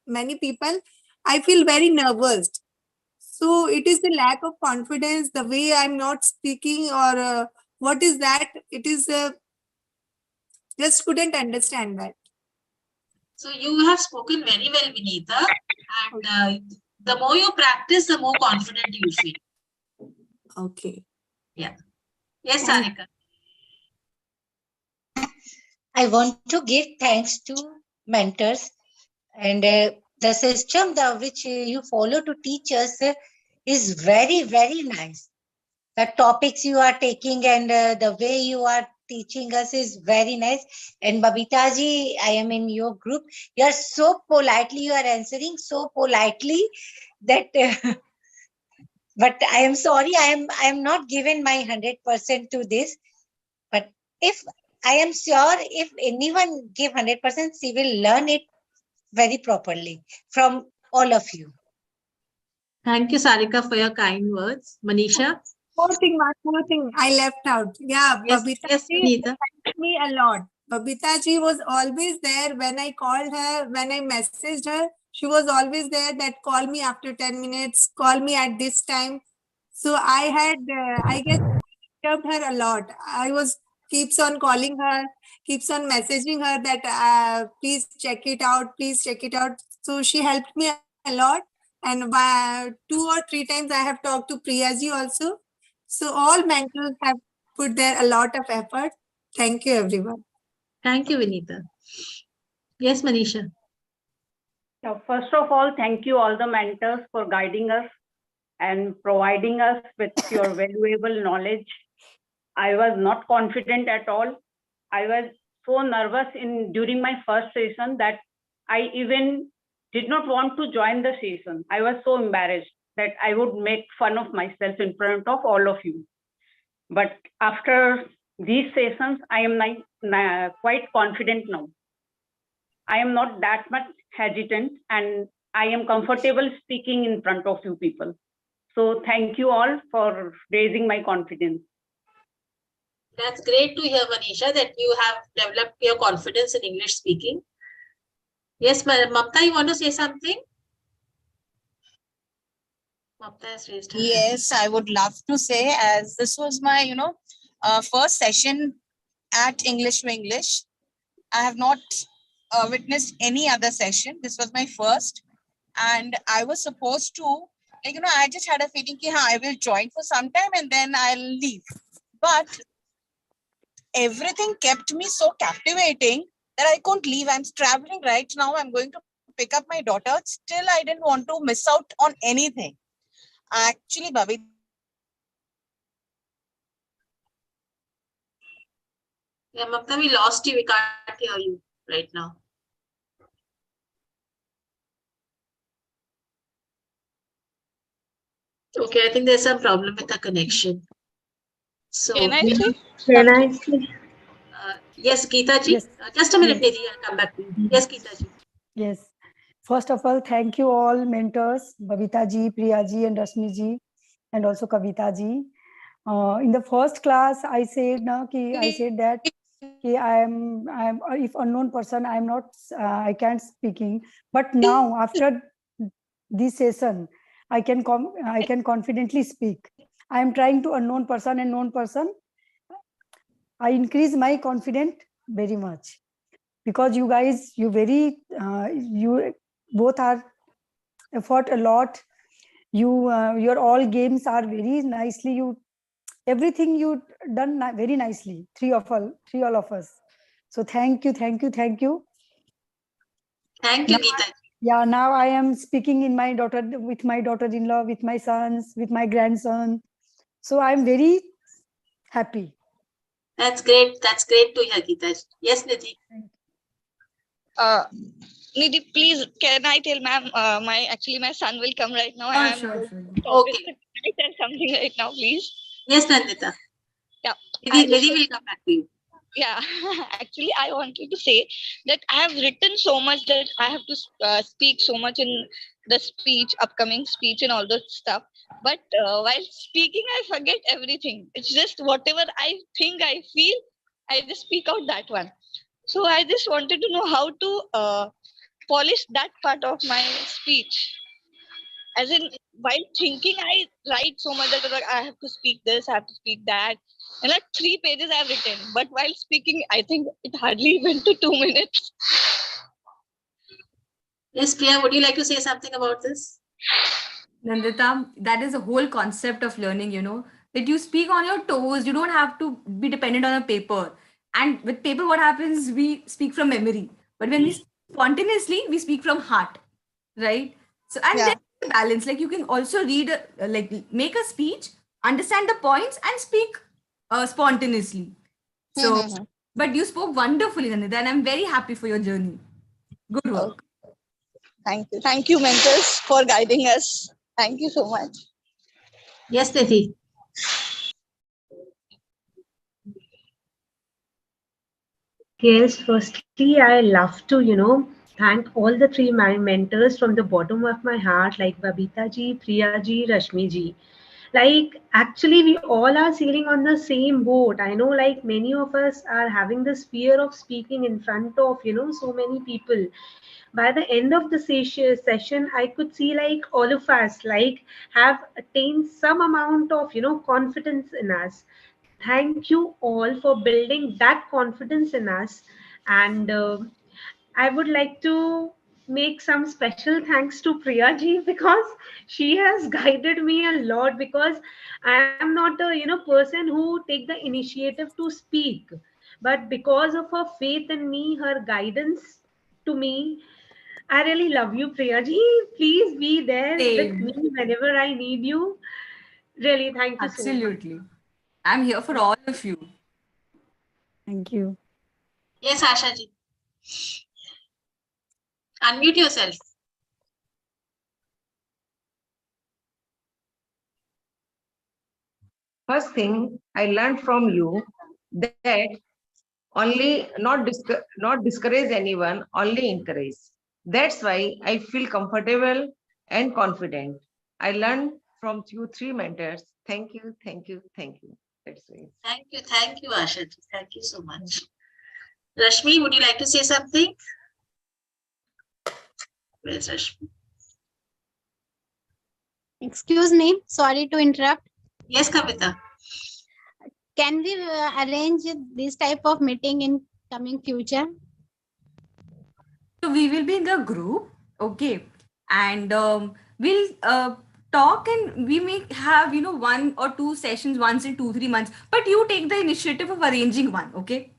Speaker 15: many people, I feel very nervous. So it is the lack of confidence, the way I'm not speaking, or what is that? It is just couldn't understand that.
Speaker 5: So you have spoken very well, Vinita. And the more you practice, the more confident you feel.
Speaker 15: Okay.
Speaker 5: Yeah. Yes, Sarika.
Speaker 14: I want to give thanks to mentors, and the system which you follow to teach us is very, very nice. The topics you are taking and the way you are teaching us is very nice. And Babita ji, I am in your group. You are so politely, you are answering so politely that but I am sorry, I am not given my 100% to this. But if I am sure if anyone give 100%, she will learn it very properly from all of you.
Speaker 5: Thank you, Sarika, for your kind words. Manisha?
Speaker 15: One more thing I left out. Yeah,
Speaker 5: Yes,
Speaker 15: Babita
Speaker 5: yes,
Speaker 15: ji
Speaker 5: Vinita.
Speaker 15: helped me a lot. Babita ji was always there when I called her, when I messaged her. She was always there that call me after 10 minutes, call me at this time. So I had, I guess, disturbed her a lot. I was keeps on calling her, keeps on messaging her that please check it out, please check it out. So she helped me a lot. And 2 or 3 times I have talked to Priya ji also. So all mentors have put there a lot of effort. Thank you, everyone.
Speaker 5: Thank you, Vinita. Yes, Manisha.
Speaker 16: So first of all, thank you all the mentors for guiding us and providing us with your valuable knowledge. I was not confident at all. I was so nervous during my first session that I even did not want to join the session. I was so embarrassed that I would make fun of myself in front of all of you. But after these sessions, I am quite confident now. I am not that much hesitant, and I am comfortable speaking in front of you people. So thank you all for raising my confidence.
Speaker 5: That's great to hear, Manisha, that you have developed your confidence in English speaking. Yes, Mamta, you want to say something? Mamta has raised her hand.
Speaker 17: Yes, I would love to say, as this was my, first session at EnglishVinglish. I have not witnessed any other session. This was my first, and I was supposed to, like, I just had a feeling that I will join for some time and then I'll leave. But everything kept me so captivating that I couldn't leave. I'm traveling right now. I'm going to pick up my daughter. Still, I didn't want to miss out on anything. Actually, Bobby,
Speaker 5: Yeah, Mamta, we lost you. We can't hear you right now. Okay, I think there's some problem with the connection. So
Speaker 10: Can I say?
Speaker 12: Can I say?
Speaker 5: yes, Gitaji.
Speaker 2: Yes.
Speaker 5: Just a minute,
Speaker 2: Yes.
Speaker 5: Nidhi. I'll come back to you. Yes, Gitaji.
Speaker 2: Yes. First of all, thank you all mentors, Babita ji, Priya ji, and Rashmi ji, and also Kavita ji. In the first class, I said that I'm if unknown person, I'm not, I can't speaking. But now after this session, I can confidently speak. I am trying to unknown person and known person. I increase my confidence very much because you guys, you both are effort a lot. Your all games are very nicely. Everything you done very nicely. Three all of us. So thank you.
Speaker 5: Thank you,
Speaker 2: Now,
Speaker 5: Gitaji.
Speaker 2: yeah, now I am speaking with my daughter-in-law, with my sons, with my grandson. So I'm very happy.
Speaker 5: That's great. That's great to hear, Gitaji. Yes, Nidhi.
Speaker 11: Nidhi, please, can I tell ma'am, my son will come right now.
Speaker 3: Oh,
Speaker 11: And
Speaker 3: sure.
Speaker 11: okay. Can I tell something right now, please?
Speaker 5: Yes, Nandita.
Speaker 11: Yeah.
Speaker 5: Nidhi will come back to you.
Speaker 11: Yeah, actually, I wanted to say that I have written so much that I have to speak so much in the speech, upcoming speech, and all that stuff. But while speaking, I forget everything. It's just whatever I think, I feel, I just speak out that one. So I just wanted to know how to polish that part of my speech. As in, while thinking, I write so much that like, I have to speak this, I have to speak that. And like 3 pages I've written. But while speaking, I think it hardly went to 2 minutes.
Speaker 5: Yes, Priya, would you like to say something about this?
Speaker 3: Nandita, that is the whole concept of learning, that you speak on your toes. You don't have to be dependent on a paper. And with paper, what happens? We speak from memory. But when we spontaneously, we speak from heart, right? So, and then balance, like you can also make a speech, understand the points, and speak spontaneously. So, but you spoke wonderfully, Nandita, and I'm very happy for your journey. Good work.
Speaker 11: Thank you. Thank you, mentors, for guiding us. Thank you so much.
Speaker 5: Yes, Nidhi.
Speaker 12: Yes, firstly, I love to, thank all the 3 my mentors from the bottom of my heart, like Babita ji, Priya ji, Rashmi ji. Like, actually, we all are sailing on the same boat. I know, like, many of us are having this fear of speaking in front of, so many people. By the end of the session, I could see, like, all of us, like, have attained some amount of, confidence in us. Thank you all for building that confidence in us. And I would like to make some special thanks to Priya ji because she has guided me a lot, because I am not a person who take the initiative to speak, but because of her faith in me, her guidance to me, I really love you, Priya ji. Please be there with
Speaker 3: Same.
Speaker 12: me whenever I need you. Really, thank you so much.
Speaker 3: Absolutely. I'm here for all of you.
Speaker 2: Thank you.
Speaker 5: Yes, Asha ji. Unmute yourself.
Speaker 6: First thing I learned from you that only not discourage anyone, only encourage. That's why I feel comfortable and confident. I learned from you 3 mentors. Thank you, thank you, thank you. That's it.
Speaker 5: Thank you, Asha ji. Thank you so much. Rashmi, would you like to say something? Where's Rashmi?
Speaker 8: Excuse me, sorry to interrupt.
Speaker 5: Yes, Kavita.
Speaker 8: Can we arrange this type of meeting in coming future?
Speaker 3: we will be in the group, okay, and we'll talk, and we may have, you know, 1 or 2 sessions once in 2 3 months. But you take the initiative of arranging one, okay?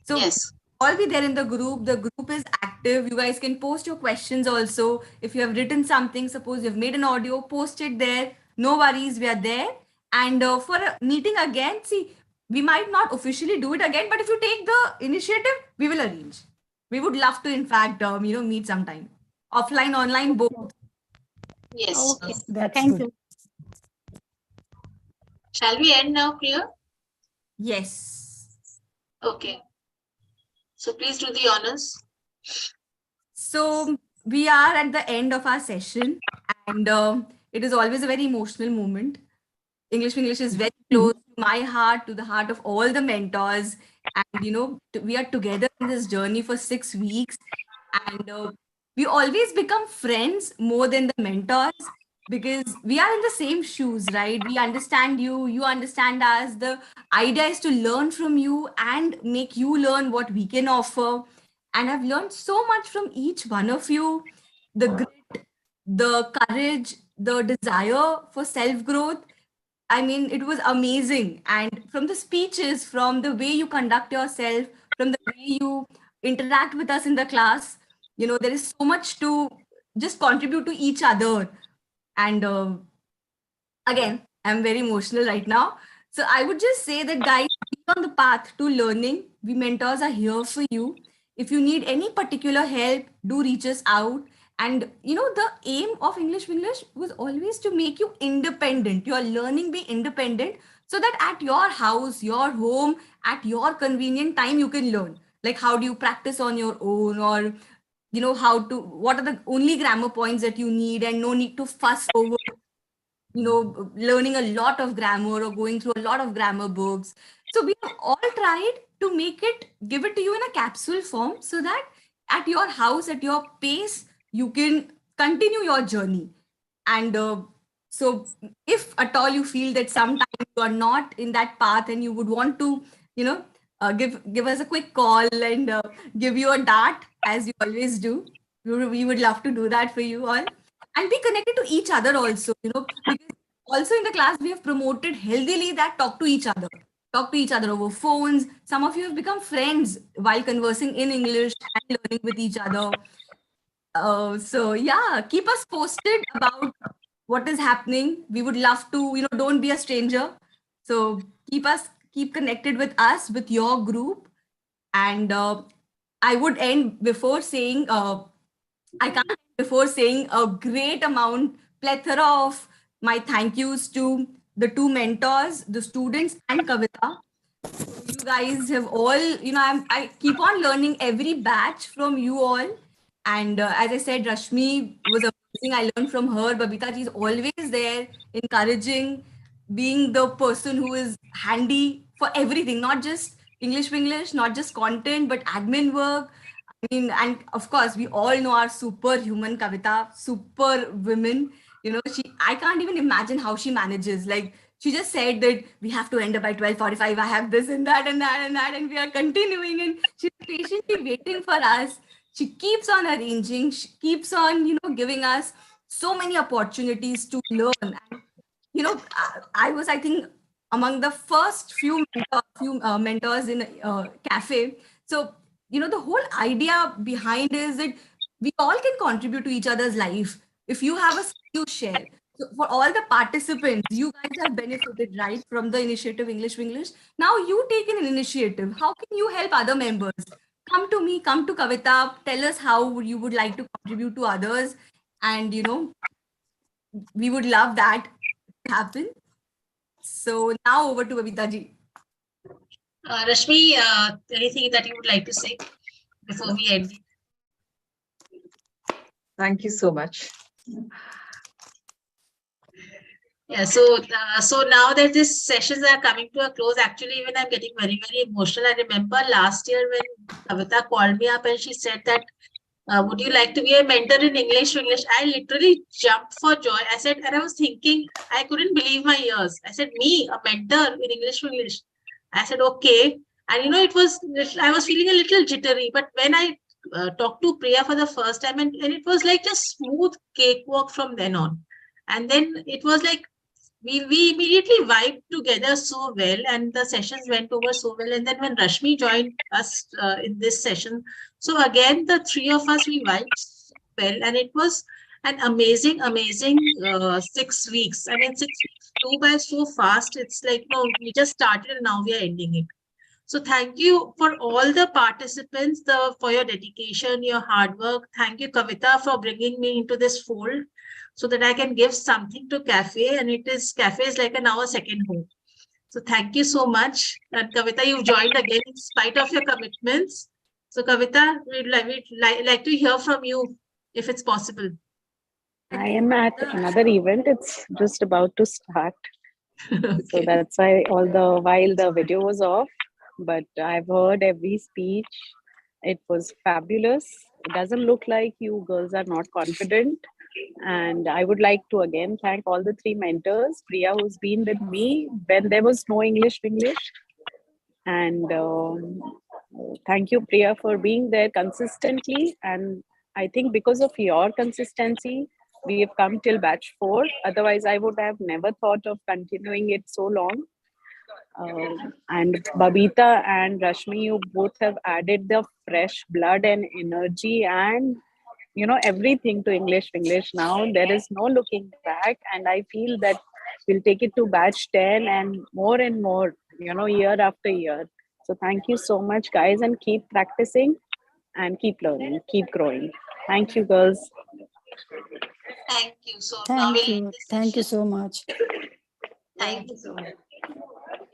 Speaker 3: So
Speaker 5: Yes.
Speaker 3: all be there in the group. The group is active. You guys can post your questions also. If you have written something, suppose you've made an audio, post it there. No worries, we are there. And for a meeting again, see, we might not officially do it again, but if you take the initiative, we will arrange. We would love to, in fact, you know, meet sometime. Offline, online, both.
Speaker 5: Yes.
Speaker 8: Okay.
Speaker 2: That's
Speaker 8: Thank
Speaker 2: good.
Speaker 8: you.
Speaker 5: Shall we end now, Priya?
Speaker 3: Yes.
Speaker 5: Okay. So please do the honors.
Speaker 3: So we are at the end of our session, and it is always a very emotional moment. English is very close to my heart, to the heart of all the mentors. And, you know, we are together in this journey for 6 weeks. And we always become friends more than the mentors because we are in the same shoes, right? We understand you, you understand us. The idea is to learn from you and make you learn what we can offer. And I've learned so much from each one of you, the grit, the courage, the desire for self growth. I mean, it was amazing. And from the speeches, from the way you conduct yourself, from the way you interact with us in the class, you know, there is so much to just contribute to each other. And again, I'm very emotional right now. So I would just say that, guys, be on the path to learning. We mentors are here for you. If you need any particular help, do reach us out. And you know, the aim of English was always to make you independent. Your learning be independent so that at your house, your home, at your convenient time, you can learn. Like, how do you practice on your own, or you know, how to, what are the only grammar points that you need, and no need to fuss over, you know, learning a lot of grammar or going through a lot of grammar books. So we have all tried to make it, give it to you in a capsule form so that at your house, at your pace, you can continue your journey. And so if at all you feel that sometimes you are not in that path and you would want to, you know, give us a quick call and give you a dart as you always do, we would love to do that for you all. And be connected to each other also, you know, because also in the class we have promoted healthily that talk to each other over phones. Some of you have become friends while conversing in English and learning with each other. So yeah, keep us posted about what is happening. We would love to, you know, don't be a stranger. So keep connected with us, with your group. And I would end before saying, I can't end before saying a great amount, plethora of my thank yous to the two mentors, the students and Kavita. You guys have all, you know, I keep on learning every batch from you all. And as I said, Rashmi was amazing. I learned from her. Babita ji is always there, encouraging, being the person who is handy for everything, not just English, not just content, but admin work. I mean, and of course, we all know our superhuman Kavita, super women. You know, I can't even imagine how she manages. Like, she just said that we have to end up by 12:45. I have this and that and that and that, and we are continuing. And she's patiently waiting for us. She keeps on arranging. She keeps on, you know, giving us so many opportunities to learn. And you know, I was, I think, among the first few mentors in a cafe. So you know, the whole idea behind is that we all can contribute to each other's life. If you have a skill, you share. So for all the participants, you guys have benefited, right, from the initiative English. Now you take an initiative. How can you help other members? Come to me, come to Kavita, tell us how you would like to contribute to others. And you know, we would love that to happen. So now over to Babita ji.
Speaker 5: Rashmi, anything that you would like to say before we end?
Speaker 1: Thank you so much.
Speaker 5: Yeah, so now that these sessions are coming to a close, actually, even I'm getting very, very emotional. I remember last year when Kavita called me up and she said that, would you like to be a mentor in English? I literally jumped for joy. I said, and I was thinking, I couldn't believe my ears. I said, me, a mentor in English. I said, okay. And you know, I was feeling a little jittery, but when I talked to Priya for the first time, and it was like just smooth cakewalk from then on. And then it was like we immediately vibed together so well, and the sessions went over so well. And then when Rashmi joined us in this session, so again the three of us, we vibed so well, and it was an amazing 6 weeks. I mean, 6 weeks flew by so fast. It's like, no, we just started and now we are ending it. So thank you for all the participants, for your dedication, your hard work. Thank you, Kavita, for bringing me into this fold so that I can give something to Cafe. And Cafe is like now a second home. So thank you so much. And Kavita, you've joined again in spite of your commitments. So Kavita, we'd like to hear from you if it's possible.
Speaker 4: I am at another event. It's just about to start.
Speaker 5: Okay.
Speaker 4: So that's why while the video was off, but I've heard every speech. It was fabulous. It doesn't look like you girls are not confident. And I would like to again thank all the three mentors. Priya, who's been with me when there was no English, and thank you, Priya, for being there consistently. And I think because of your consistency, we have come till batch 4. Otherwise, I would have never thought of continuing it so long. And Babita and Rashmi, you both have added the fresh blood and energy and everything to English. Now there is no looking back, and I feel that we'll take it to batch 10 and more, year after year. So thank you so much, guys, and keep practicing and keep learning, keep growing. Thank you, girls.
Speaker 5: Thank you. So now
Speaker 2: Thank
Speaker 5: we'll
Speaker 2: you.
Speaker 5: end this
Speaker 2: Thank you
Speaker 5: session.
Speaker 2: so much.
Speaker 5: Thank you so much.